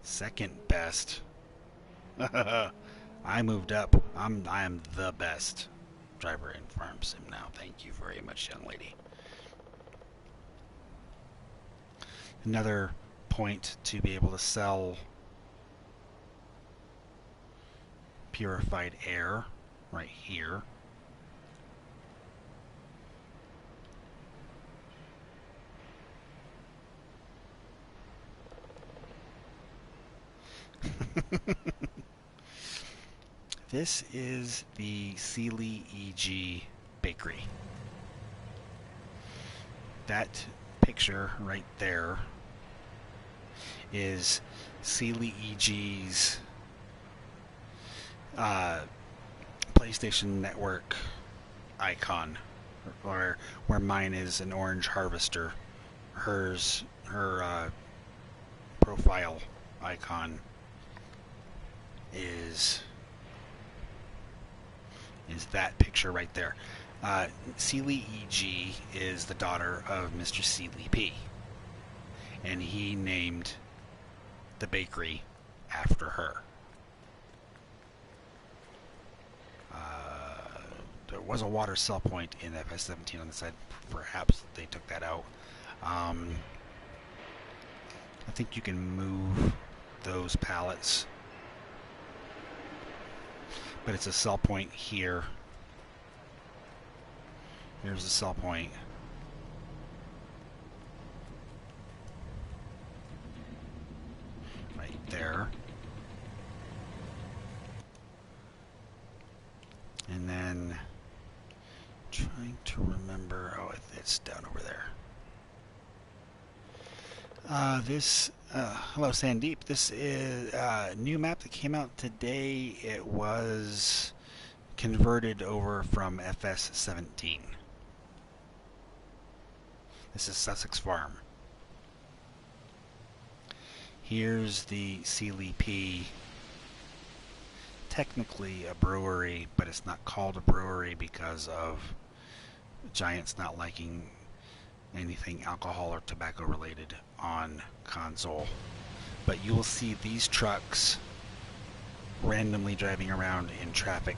Second best. I moved up. I am the best driver in Farm Sim now. Thank you very much, young lady. another point to be able to sell purified air right here. This is the Sealy EG bakery. That picture right there is Sealy EG's PlayStation Network icon, where mine is an orange harvester. Her profile icon is that picture right there. Sealy EG is the daughter of Mr. Sealy P, and he named the bakery after her. There was a water cell point in FS17 on the side. Perhaps they took that out. I think you can move those pallets, but it's a cell point here. Here's the cell point. Right there. And then trying to remember, oh, it's down over there. Hello Sandeep, this is a new map that came out today. It was converted over from FS17. This is Sussex Farm. Here's the Sealy P. Technically a brewery, but it's not called a brewery because of Giants not liking anything alcohol or tobacco related on console. But you will see these trucks randomly driving around in traffic,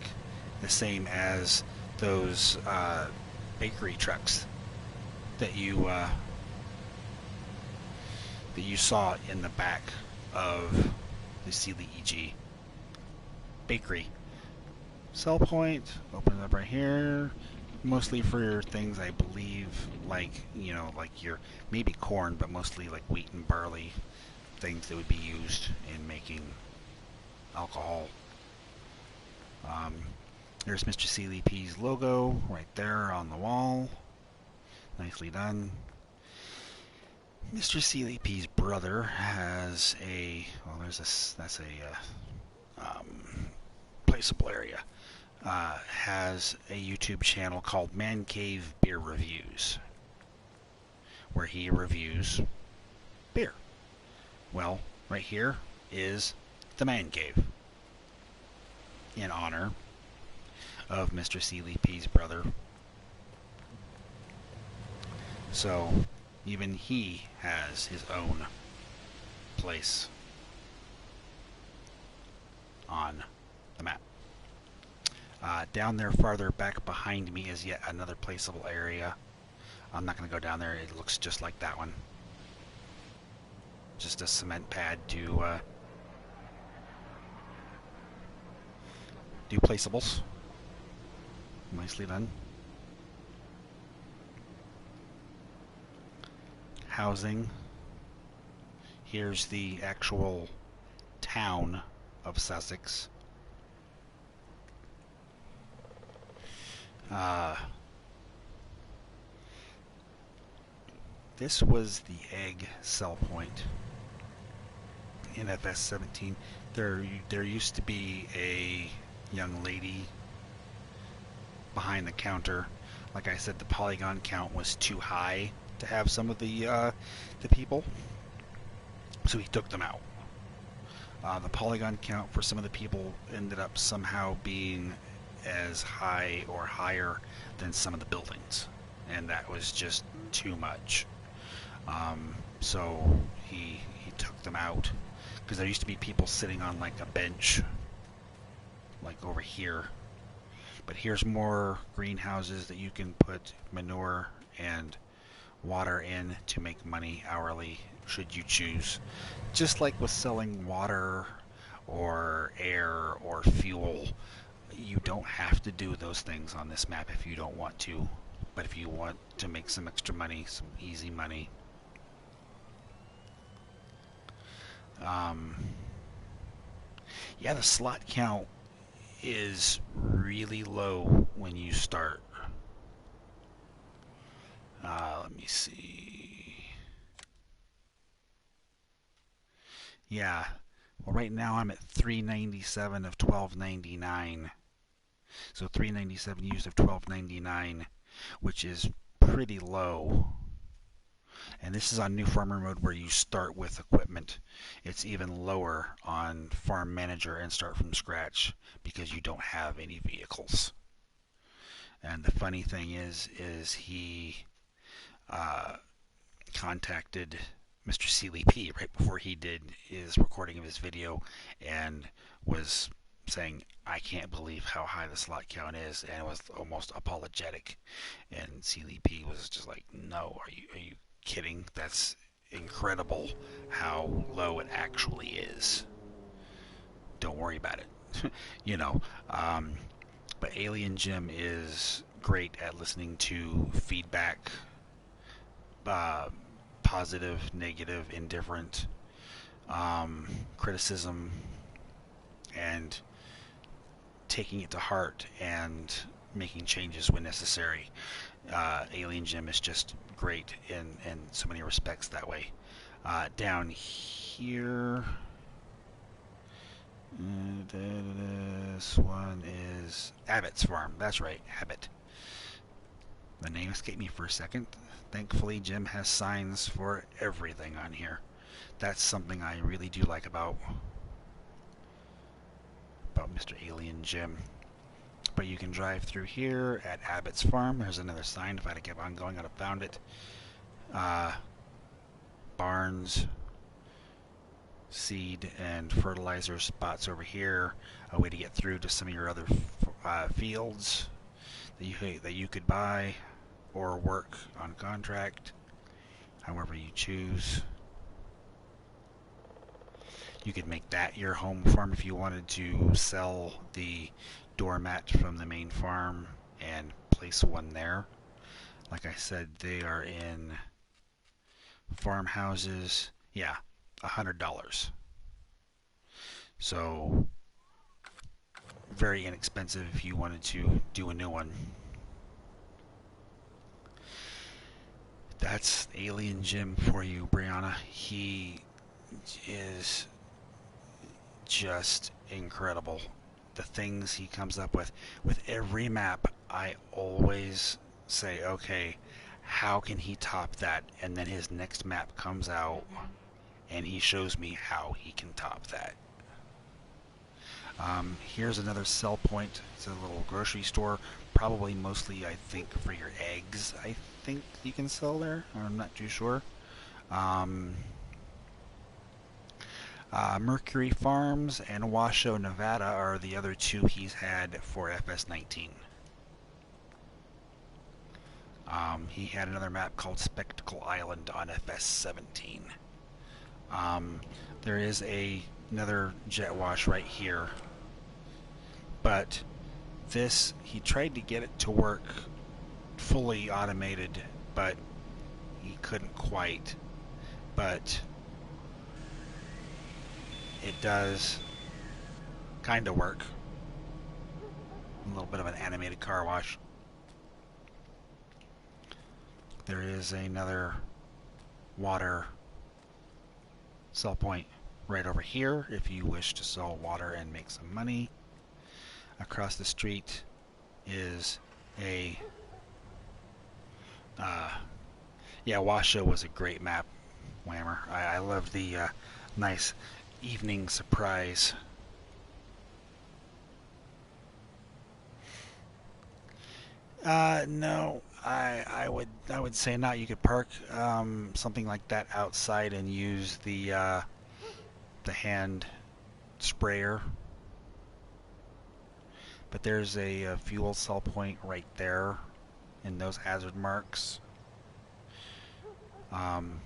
the same as those bakery trucks that you saw in the back of the Sealy EG bakery. Sell point, open it up right here, mostly for things I believe like, you know, like your maybe corn, but mostly like wheat and barley, things that would be used in making alcohol. There's Mr. Sealy P's logo right there on the wall. Nicely done. Mr. Sealy P's brother has a, well, that's a placeable area. Has a YouTube channel called Man Cave Beer Reviews, where he reviews beer. Well, right here is the Man Cave, in honor of Mr. Sealy P's brother. So even he has his own place on the map. Down there farther back behind me is yet another placeable area. I'm not going to go down there. It looks just like that one. Just a cement pad to do placeables. Nicely done. Housing. Here's the actual town of Sussex. This was the egg sell point in FS17. There used to be a young lady behind the counter. Like I said, the polygon count was too high to have some of the people, so he took them out. The polygon count for some of the people ended up somehow being as high or higher than some of the buildings, and that was just too much. So he took them out, because there used to be people sitting on like a bench like over here, but here's more greenhouses that you can put manure and water in to make money hourly should you choose. Just like with selling water or air or fuel, you don't have to do those things on this map if you don't want to. But if you want to make some extra money, some easy money, yeah, the slot count is really low when you start. Let me see. Yeah, well, right now I'm at 397 of 1299. So 397 used of 1299, which is pretty low. And this is on new farmer mode where you start with equipment. It's even lower on farm manager and start from scratch because you don't have any vehicles. And the funny thing is he contacted Mr. CLP right before he did his recording of his video and was saying, I can't believe how high the slot count is, and was almost apologetic. And CLP was just like, no, are you kidding? That's incredible how low it actually is. Don't worry about it. you know, um, but Alien Jim is great at listening to feedback, uh, positive, negative, indifferent, criticism, and taking it to heart and making changes when necessary. Alien Jim is just great in so many respects that way. Down here, this one is Abbott's Farm. That's right, Abbott. The name escaped me for a second. Thankfully, Jim has signs for everything on here. That's something I really do like about Mr. Alien Jim. But you can drive through here at Abbott's Farm. There's another sign. If I'd have kept on going, I'd have found it. Barns, seed and fertilizer spots over here. A way to get through to some of your other fields that you could buy or work on contract, however you choose. You could make that your home farm if you wanted to sell the doormat from the main farm and place one there. Like I said, they are in farmhouses. Yeah, $100. So very inexpensive if you wanted to do a new one. That's Alien Jim for you, Brianna. He is just incredible. The things he comes up with every map, I always say, okay, how can he top that? And then his next map comes out and he shows me how he can top that. Here's another sell point. It's a little grocery store, probably mostly, I think, for your eggs. I think you can sell there. I'm not too sure. Mercury Farms and Washoe, Nevada are the other two he's had for FS19. He had another map called Spectacle Island on FS17. There is another jet wash right here, but this, he tried to get it to work fully automated, but he couldn't quite. But it does kind of work. A little bit of an animated car wash. There is another water sell point right over here if you wish to sell water and make some money. Across the street is a yeah, Washoe was a great map, Whammer. I love the nice evening surprise. No, I would say not. You could park something like that outside and use the hand sprayer. But there's a fuel cell point right there in those hazard marks. An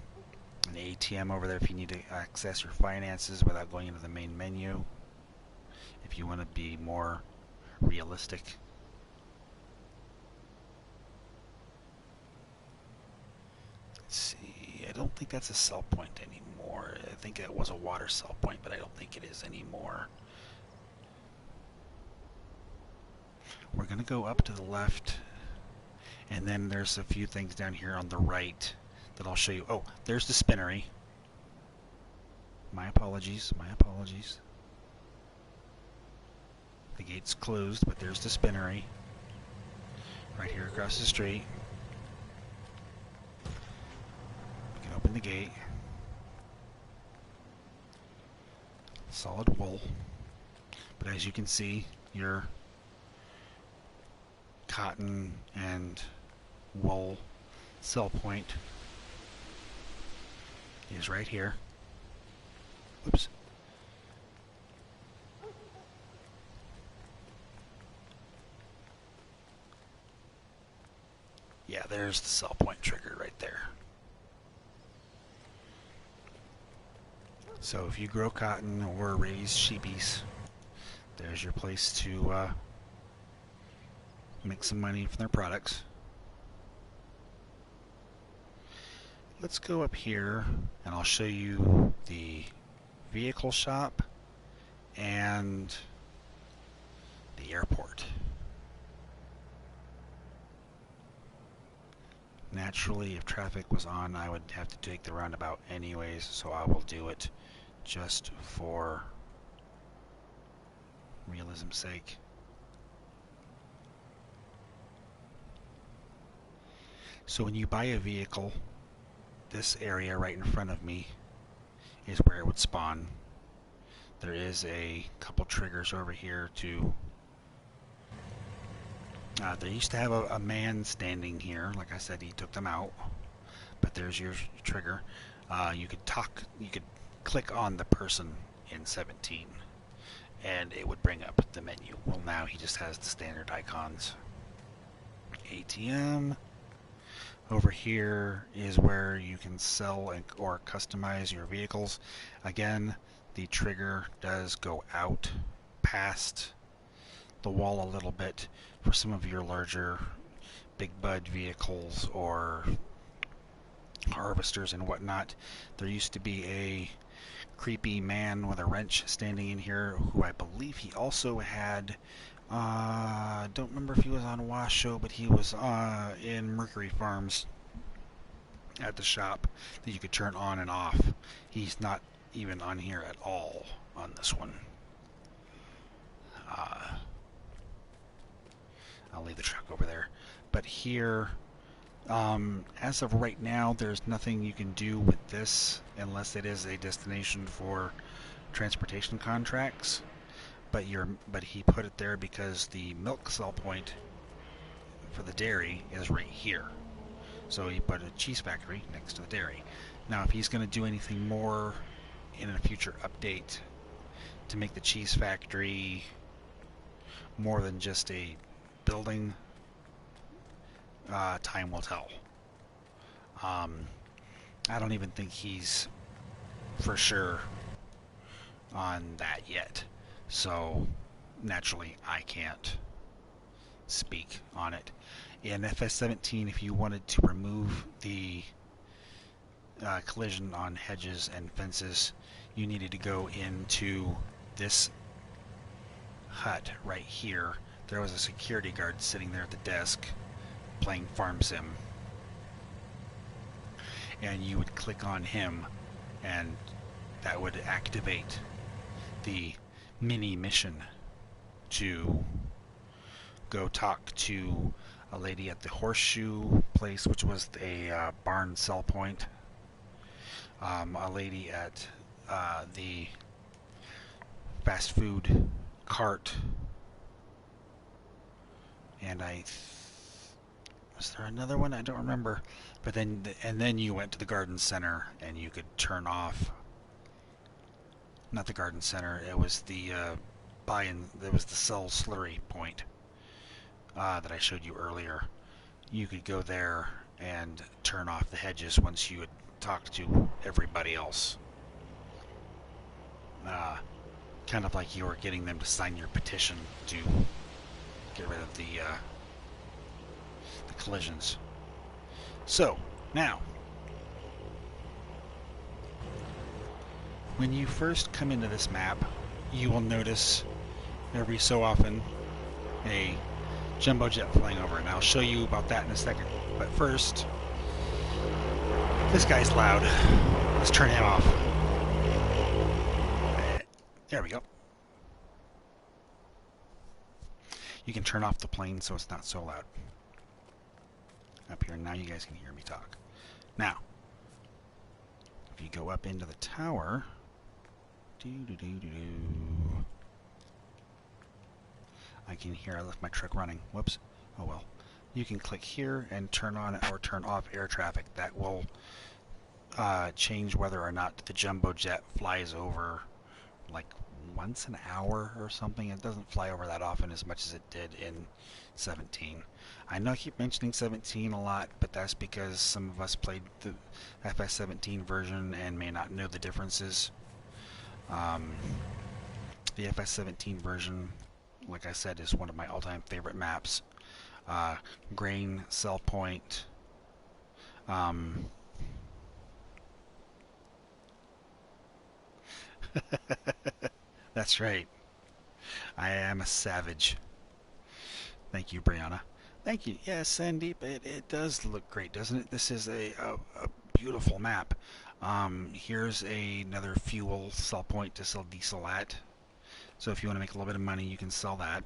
ATM over there if you need to access your finances without going into the main menu. If you want to be more realistic. Let's see. I don't think that's a sell point anymore. I think it was a water sell point, but I don't think it is anymore. We're going to go up to the left, and then there's a few things down here on the right that I'll show you. Oh, there's the spinnery. My apologies, my apologies. The gate's closed, but there's the spinnery. Right here across the street. We can open the gate. Solid wool. But as you can see, your cotton and wool sell point is right here. Oops. Yeah, there's the sell point trigger right there. So if you grow cotton or raise sheepies, there's your place to make some money from their products. Let's go up here and I'll show you the vehicle shop and the airport. Naturally, if traffic was on, I would have to take the roundabout anyways, so I will do it just for realism's sake. So when you buy a vehicle, this area right in front of me is where it would spawn. There is a couple triggers over here to... they used to have a man standing here. Like I said, he took them out. But there's your trigger. You could click on the person in 17 and it would bring up the menu. Well, now he just has the standard icons. ATM. Over here is where you can sell or customize your vehicles. Again, the trigger does go out past the wall a little bit for some of your larger big bud vehicles or harvesters and whatnot. There used to be a creepy man with a wrench standing in here who I believe he also had... I don't remember if he was on Washoe, but he was in Mercury Farms at the shop that you could turn on and off. He's not even on here at all on this one. I'll leave the truck over there. But here, as of right now, there's nothing you can do with this unless it is a destination for transportation contracts. But he put it there because the milk sell point for the dairy is right here. So he put a cheese factory next to the dairy. Now if he's going to do anything more in a future update to make the cheese factory more than just a building, time will tell. I don't even think he's for sure on that yet. So, naturally, I can't speak on it. In FS17, if you wanted to remove the collision on hedges and fences, you needed to go into this hut right here. There was a security guard sitting there at the desk playing Farm Sim. And you would click on him, and that would activate the mini mission to go talk to a lady at the horseshoe place, which was a barn sell point, a lady at the fast food cart, and was there another one? I don't remember. But then you went to the garden center and you could turn off. Not the garden center. It was the There was the sell slurry point that I showed you earlier. You could go there and turn off the hedges once you had talk to everybody else. Kind of like you were getting them to sign your petition to get rid of the collisions. So, now, when you first come into this map, you will notice every so often a jumbo jet flying over, and I'll show you about that in a second. But first, this guy's loud. Let's turn him off. There we go. You can turn off the plane so it's not so loud. Up here, now you guys can hear me talk. Now, if you go up into the tower, I can hear I left my truck running. Whoops. Oh well. You can click here and turn on or turn off air traffic. That will change whether or not the jumbo jet flies over like once an hour or something. It doesn't fly over that often as much as it did in 17. I know I keep mentioning 17 a lot, but that's because some of us played the FS17 version and may not know the differences. The FS17 version, like I said, is one of my all-time favorite maps. Grain, Sell Point, that's right. I am a savage. Thank you, Brianna. Thank you. Yes, Sandeep, it does look great, doesn't it? This is a beautiful map. Here's another fuel sell point to sell diesel at. So if you want to make a little bit of money, you can sell that.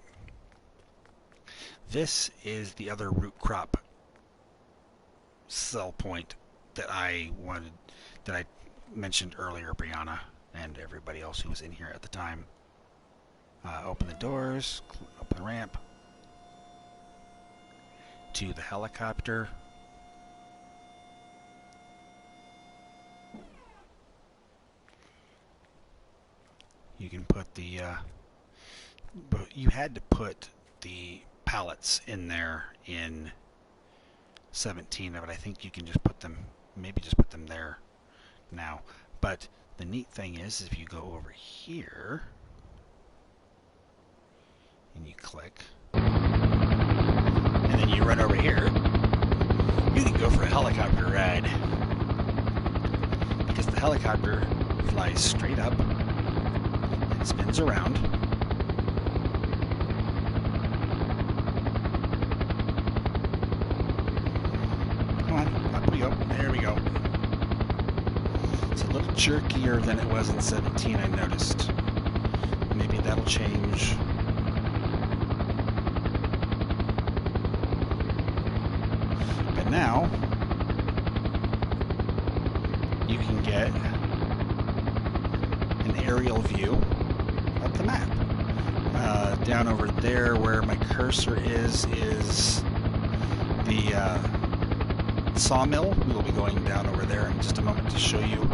This is the other root crop sell point that I mentioned earlier, Brianna, and everybody else who was in here at the time. Open the doors, open the ramp to the helicopter. You can put the but you had to put the pallets in there in 17, but I think you can just put them, maybe just put them there now. But the neat thing is, if you go over here and you click, and then you run over here, you can go for a helicopter ride, because the helicopter flies straight up and spins around. Come on, up we go. There we go. It's a little jerkier than it was in 17, I noticed. Maybe that'll change. But now, you can get an aerial view of the map. Down over there where my cursor is the sawmill. We will be going down over there in just a moment to show you.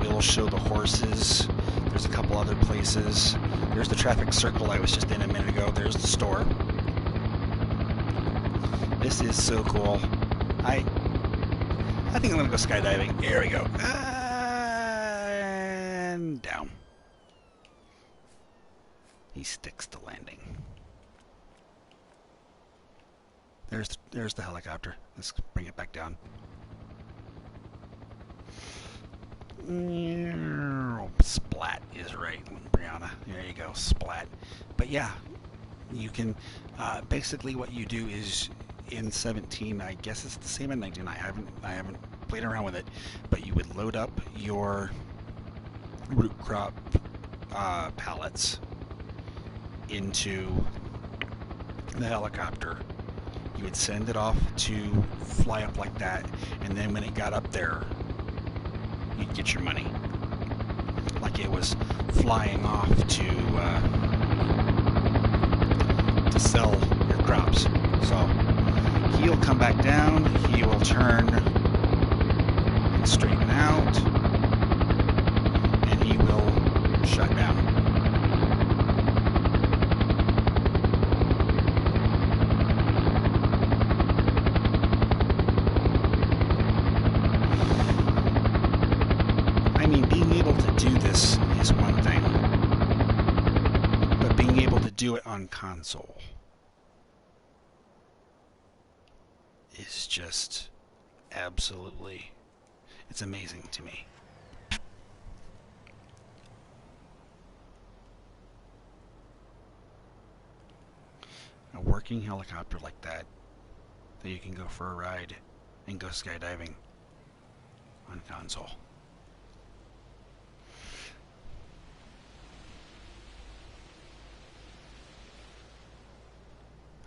We'll show the horses. There's a couple other places. There's the traffic circle I was just in a minute ago. There's the store. This is so cool. I think I'm going to go skydiving. There we go. And down. He sticks to landing. There's the helicopter. Let's bring it back down. Splat is right, Brianna. There you go, splat. But yeah, you can basically what you do is in 17. I guess it's the same in 19. I haven't played around with it, but you would load up your root crop pallets into the helicopter. You would send it off to fly up like that, and then when it got up there, you'd get your money. Like it was flying off to sell your crops. So he'll come back down, he will turn and straighten out, and he will shut down. do it on console is just absolutely, it's amazing to me. A working helicopter like that you can go for a ride and go skydiving on console.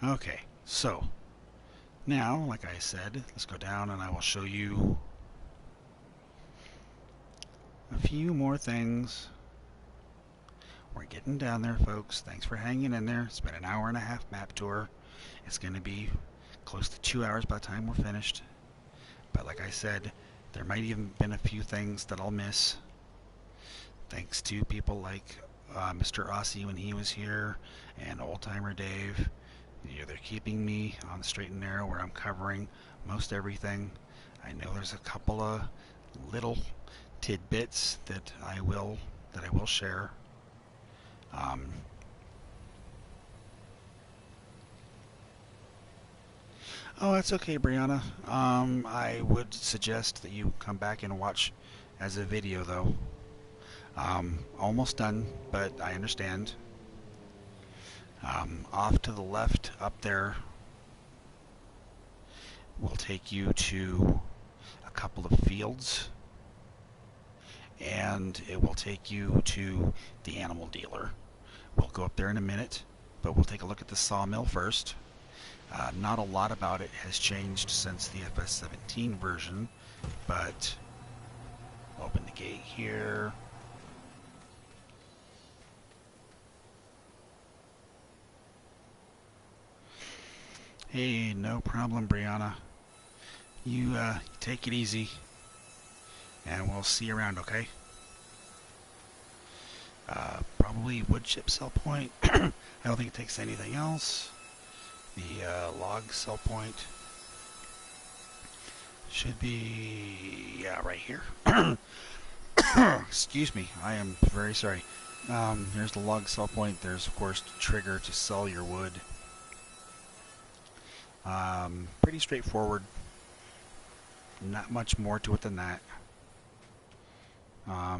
Okay, so now, like I said, let's go down and I will show you a few more things. We're getting down there, folks. Thanks for hanging in there. It's been an hour and a half map tour. It's going to be close to 2 hours by the time we're finished. But like I said, there might even been a few things that I'll miss. Thanks to people like Mr. Aussie when he was here, and Old Timer Dave. They're keeping me on the straight and narrow where I'm covering most everything. I know there's a couple of little tidbits that I will share. Oh, that's okay, Brianna. I would suggest that you come back and watch as a video, though. Almost done, but I understand. Off to the left, up there, will take you to a couple of fields, and it will take you to the animal dealer. We'll go up there in a minute, but we'll take a look at the sawmill first. Not a lot about it has changed since the FS17 version, but open the gate here. Hey, no problem, Brianna. You take it easy, and we'll see you around, okay? Probably wood chip sell point. I don't think it takes anything else. The log sell point should be, yeah, right here. Excuse me, I am very sorry. Here's the log sell point. There's, of course, the trigger to sell your wood. Pretty straightforward. Not much more to it than that. I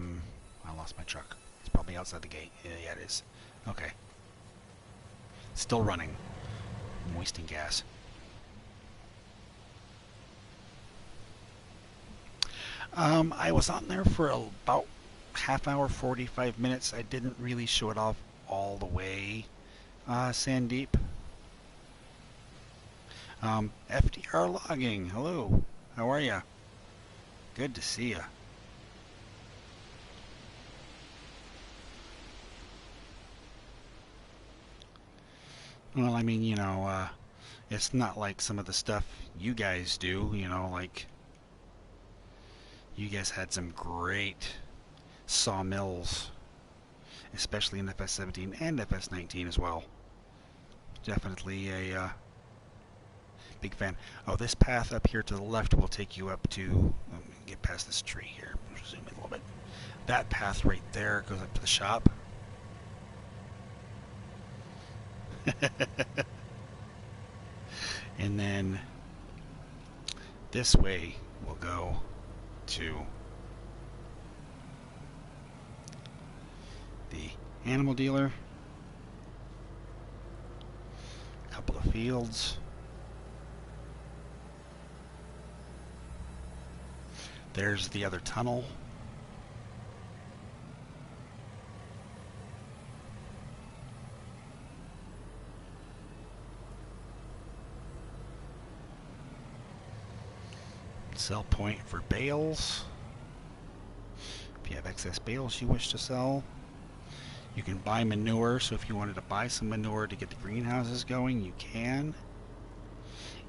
lost my truck. It's probably outside the gate. Yeah, it is. Okay. Still running. I'm wasting gas. I was on there for about half hour, 45 minutes. I didn't really show it off all the way, Sandeep. FDR logging. Hello. How are ya? Good to see ya. Well, I mean, you know, it's not like some of the stuff you guys do, you know, like you guys had some great sawmills, especially in FS17 and FS19 as well. Definitely a big fan. Oh, this path up here to the left will take you up to, let me get past this tree here, zoom in a little bit. That path right there goes up to the shop. And then this way we'll go to the animal dealer, a couple of fields. There's the other tunnel. Sell point for bales. If you have excess bales you wish to sell. You can buy manure, so if you wanted to buy some manure to get the greenhouses going, you can.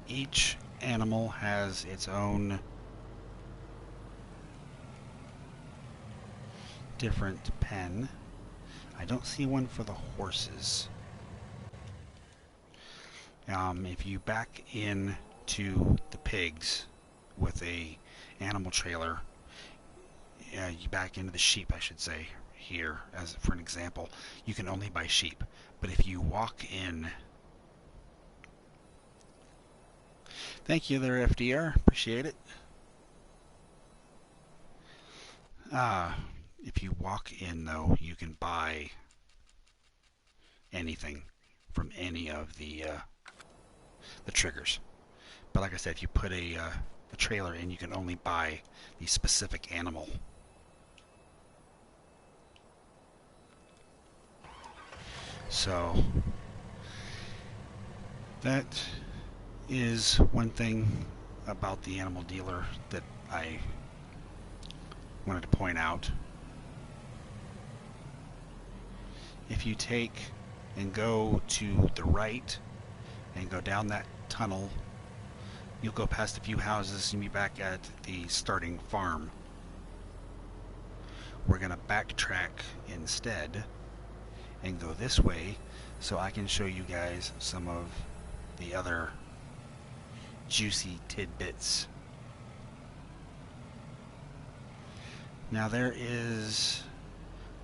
Each animal has its own different pen. I don't see one for the horses. If you back in to the pigs with a animal trailer, you back into the sheep, I should say. here, as for an example, you can only buy sheep. But if you walk in... Thank you there, FDR. Appreciate it. If you walk in, though, you can buy anything from any of the triggers. But like I said, if you put a trailer in, you can only buy the specific animal. So that is one thing about the animal dealer that I wanted to point out. If you take and go to the right and go down that tunnel, you'll go past a few houses and be back at the starting farm. We're going to backtrack instead and go this way so I can show you guys some of the other juicy tidbits. Now there is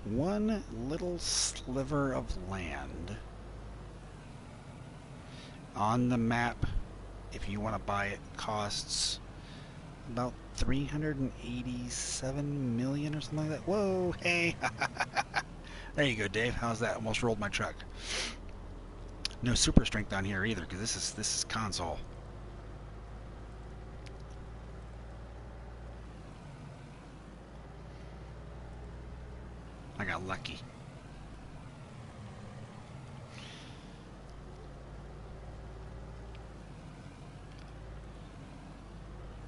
one little sliver of land on the map. If you want to buy it, costs about 387 million or something like that. Whoa, hey. There you go, Dave. How's that? Almost rolled my truck. No super strength on here either, because this is console. I got lucky.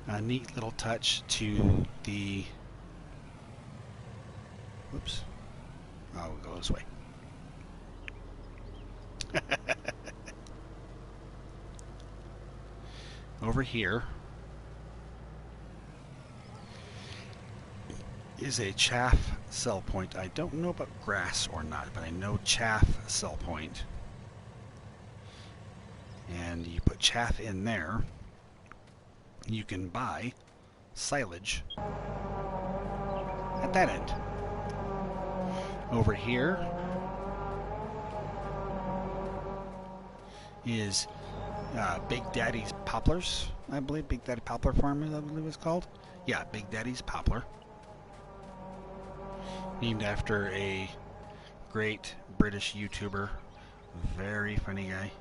A neat little touch to the... Whoops. Oh, we'll go this way. Over here is a chaff sell point. I don't know about grass or not, but I know chaff sell point. And you put chaff in there, you can buy silage at that end. Over here is Big Daddy's Poplars, I believe. Big Daddy Poplar Farm, I believe it's called. Yeah, Big Daddy's Poplar. Named after a great British YouTuber. Very funny guy.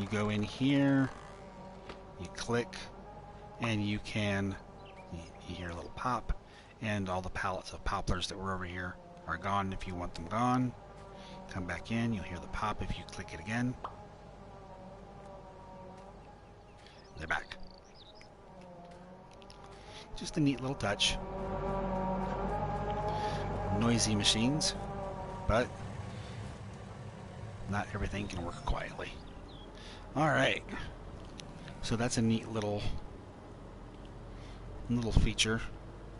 You go in here, you click, and you can, you hear a little pop, and all the pallets of poplars that were over here are gone if you want them gone. Come back in, you'll hear the pop if you click it again. They're back. Just a neat little touch. Noisy machines, but not everything can work quietly. Alright, so that's a neat little feature.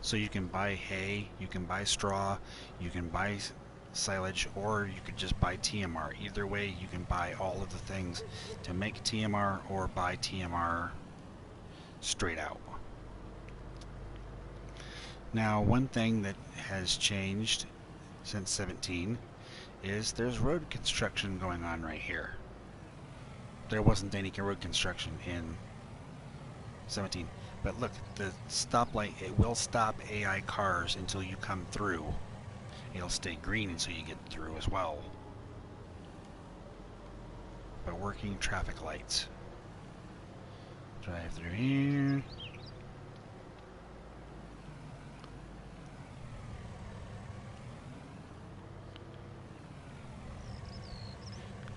So you can buy hay, you can buy straw, you can buy silage, or you could just buy TMR. Either way, you can buy all of the things to make TMR or buy TMR straight out. Now, one thing that has changed since 17 is there's road construction going on right here. There wasn't any road construction in 17. But look, the stoplight, it will stop AI cars until you come through. It'll stay green until you get through as well. But working traffic lights. Drive through here.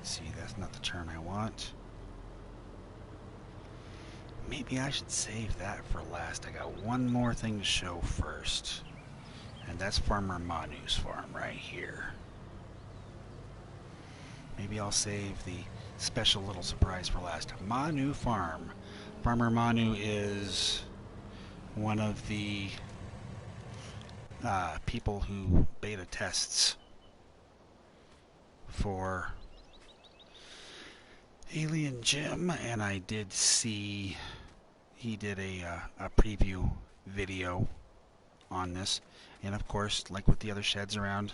See, that's not the turn I want. Maybe I should save that for last. I got one more thing to show first. And that's Farmer Manu's farm right here. Maybe I'll save the special little surprise for last. Manu Farm. Farmer Manu is one of the people who beta tests for Alien Jim, and I did see he did a preview video on this. And of course, like with the other sheds around,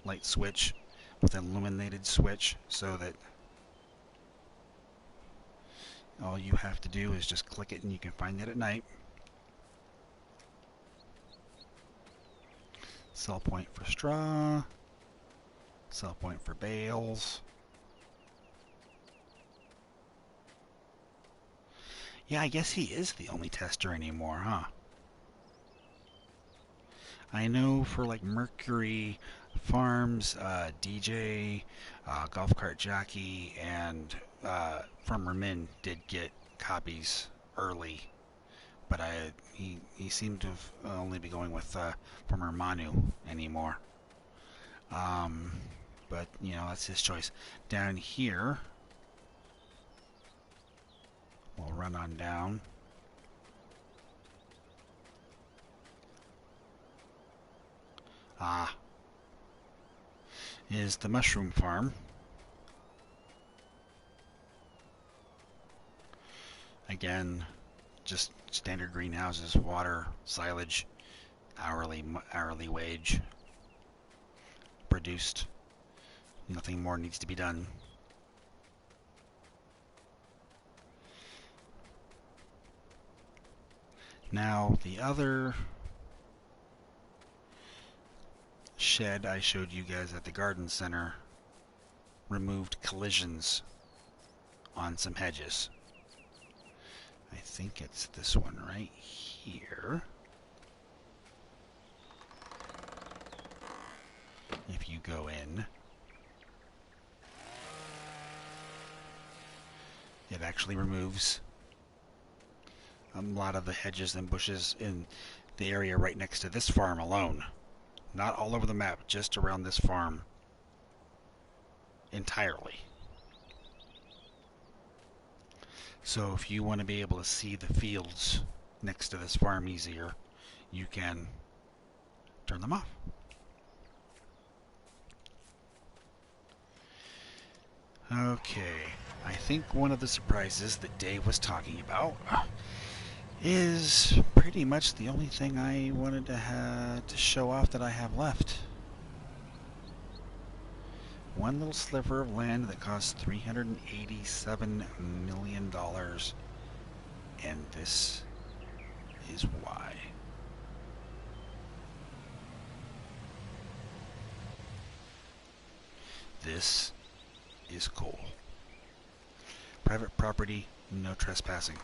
light switch with an illuminated switch, so that all you have to do is just click it and you can find it at night. Sell point for straw, sell point for bales. Yeah, I guess he is the only tester anymore, huh? I know for like Mercury Farms, DJ, Golf Cart Jockey, and Farmer Min did get copies early, but he seemed to have only be going with Farmer Manu anymore. But you know, that's his choice. Down here, we'll run on down. Is the mushroom farm. Again, just standard greenhouses, water, silage, hourly wage produced. Nothing more needs to be done. Now the other shed I showed you guys at the garden center removed collisions on some hedges. I think it's this one right here. If you go in, it actually removes a lot of the hedges and bushes in the area right next to this farm alone. Not all over the map, just around this farm entirely. So if you want to be able to see the fields next to this farm easier, you can turn them off. Okay, I think one of the surprises that Dave was talking about is pretty much the only thing I wanted to show off that I have left. One little sliver of land that costs $387 million, and this is why. This is cool. Private property, no trespassing.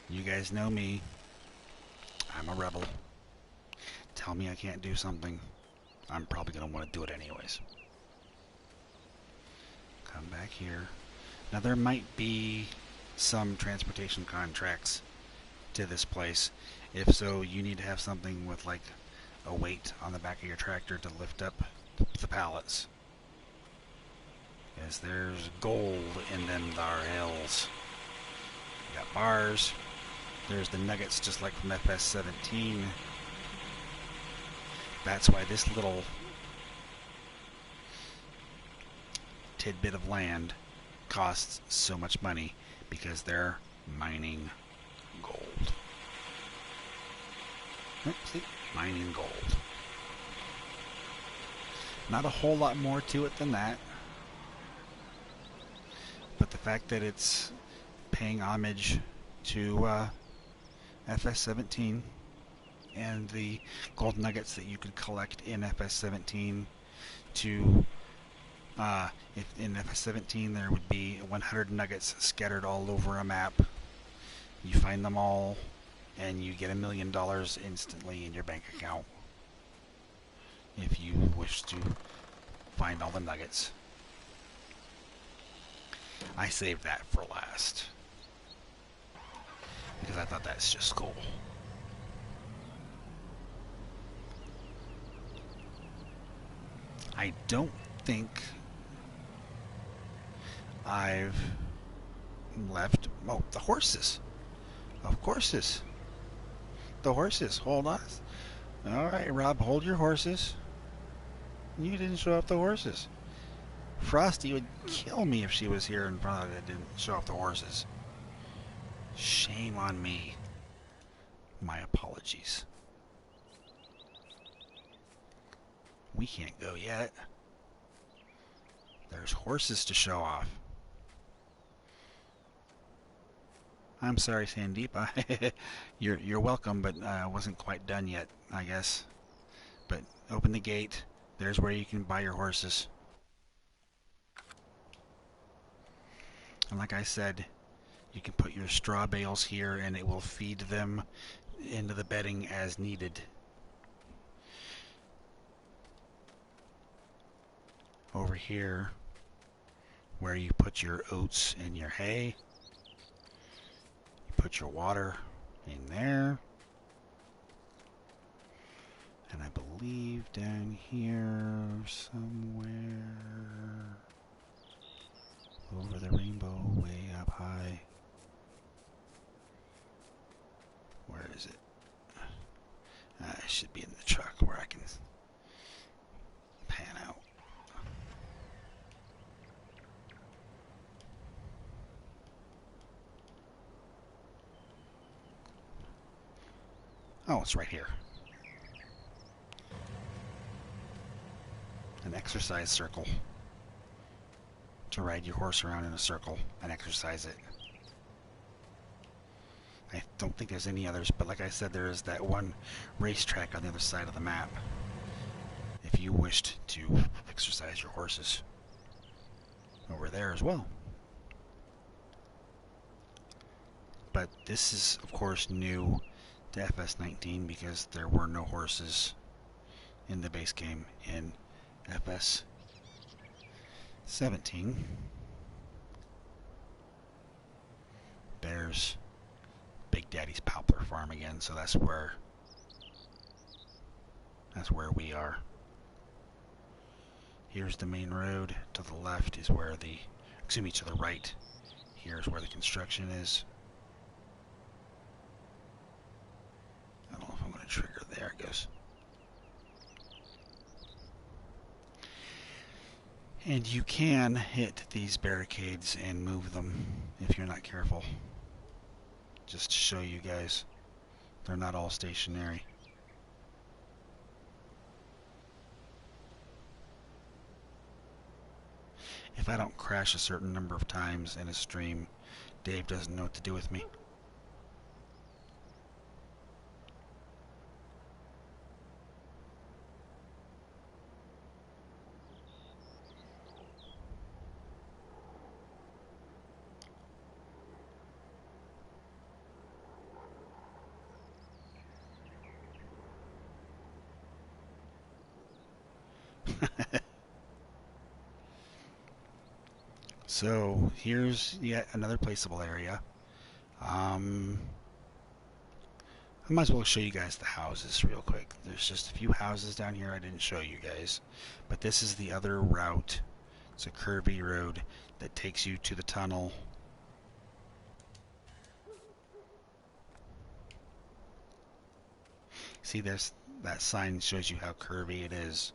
You guys know me. I'm a rebel. Tell me I can't do something, I'm probably going to want to do it anyways. Come back here. Now there might be some transportation contracts to this place. If so, you need to have something with like a weight on the back of your tractor to lift up the pallets. Because there's gold in them thar hills. You got bars. There's the nuggets just like from FS17. That's why this little tidbit of land costs so much money, because they're mining gold. See? Mining gold. Not a whole lot more to it than that. But the fact that it's paying homage to FS17 and the gold nuggets that you could collect in FS17 to if in FS17 there would be 100 nuggets scattered all over a map. You find them all and you get $1 million instantly in your bank account if you wish to find all the nuggets. I saved that for last because I thought that's just cool. I don't think I've left... Oh, the horses. Of course. The horses. Hold on. Alright, Rob, hold your horses. You didn't show off the horses. Frosty would kill me if she was here in front of it and didn't show off the horses. Shame on me. My apologies. We can't go yet. There's horses to show off. I'm sorry, Sandeep. You're welcome, but I wasn't quite done yet, I guess. But open the gate. There's where you can buy your horses. And like I said, you can put your straw bales here and it will feed them into the bedding as needed. Over here, where you put your oats and your hay, you put your water in there. And I believe down here somewhere, over the rainbow, way up high. Where is it? It should be in the truck where I can pan out. Oh, it's right here. An exercise circle. To ride your horse around in a circle and exercise it. I don't think there's any others, but like I said, there is that one racetrack on the other side of the map if you wished to exercise your horses over there as well. But this is, of course, new to FS19 because there were no horses in the base game in FS17. There's Big Daddy's Poplar Farm again, so that's where we are. Here's the main road. To the left is where the, excuse me, to the right, here's where the construction is. I don't know if I'm going to trigger. There it goes. And you can hit these barricades and move them if you're not careful. Just to show you guys, they're not all stationary. If I don't crash a certain number of times in a stream, Dave doesn't know what to do with me. So here's yet another placeable area. I might as well show you guys the houses real quick. There's just a few houses down here I didn't show you guys. But this is the other route. It's a curvy road that takes you to the tunnel. See, there's that sign shows you how curvy it is.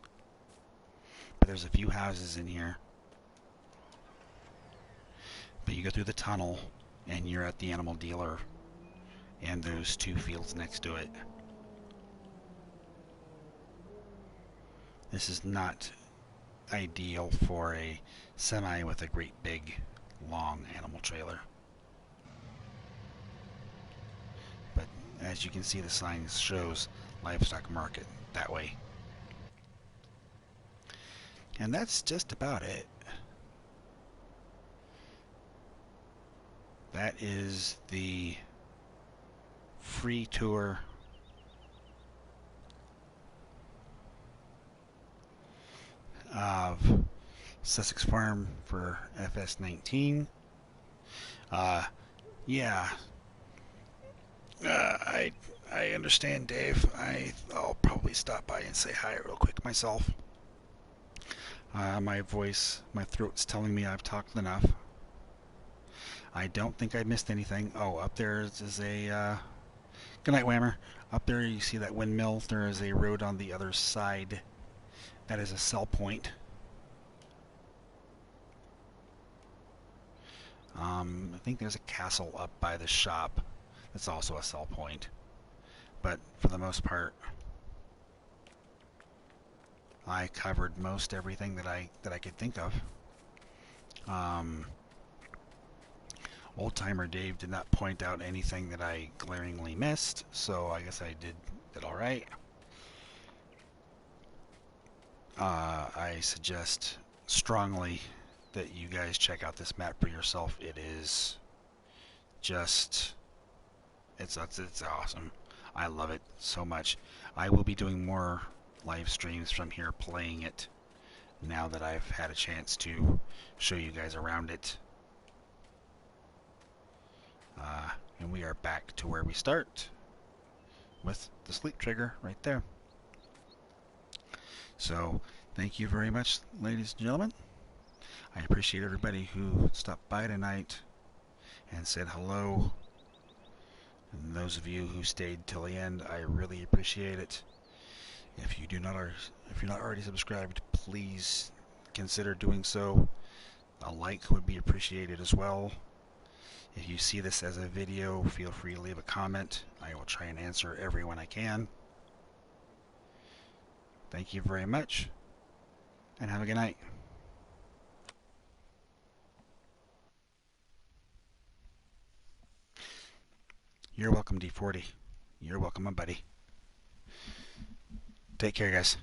But there's a few houses in here. But you go through the tunnel and you're at the animal dealer and those two fields next to it. This is not ideal for a semi with a great big long animal trailer. But as you can see, the sign shows livestock market that way. And that's just about it. That is the free tour of Sussex Farm for FS19. Yeah. I understand, Dave. I'll probably stop by and say hi real quick myself. My throat's telling me I've talked enough. I don't think I missed anything. Oh, up there is a... Good night, Whammer. Up there you see that windmill. There is a road on the other side. That is a sell point. I think there's a castle up by the shop. That's also a sell point. but for the most part, I covered most everything that I could think of. Um, Old Timer Dave did not point out anything that I glaringly missed, so I guess I did all right. I suggest strongly that you guys check out this map for yourself. It is just it's awesome. I love it so much. I will be doing more live streams from here playing it now that I've had a chance to show you guys around it. And we are back to where we start with the sleep trigger right there. So thank you very much, ladies and gentlemen. I appreciate everybody who stopped by tonight and said hello. And those of you who stayed till the end, I really appreciate it. If you're not already subscribed, please consider doing so. A like would be appreciated as well. If you see this as a video, feel free to leave a comment. I will try and answer everyone I can. Thank you very much, and have a good night. You're welcome, D40. You're welcome, my buddy. Take care, guys.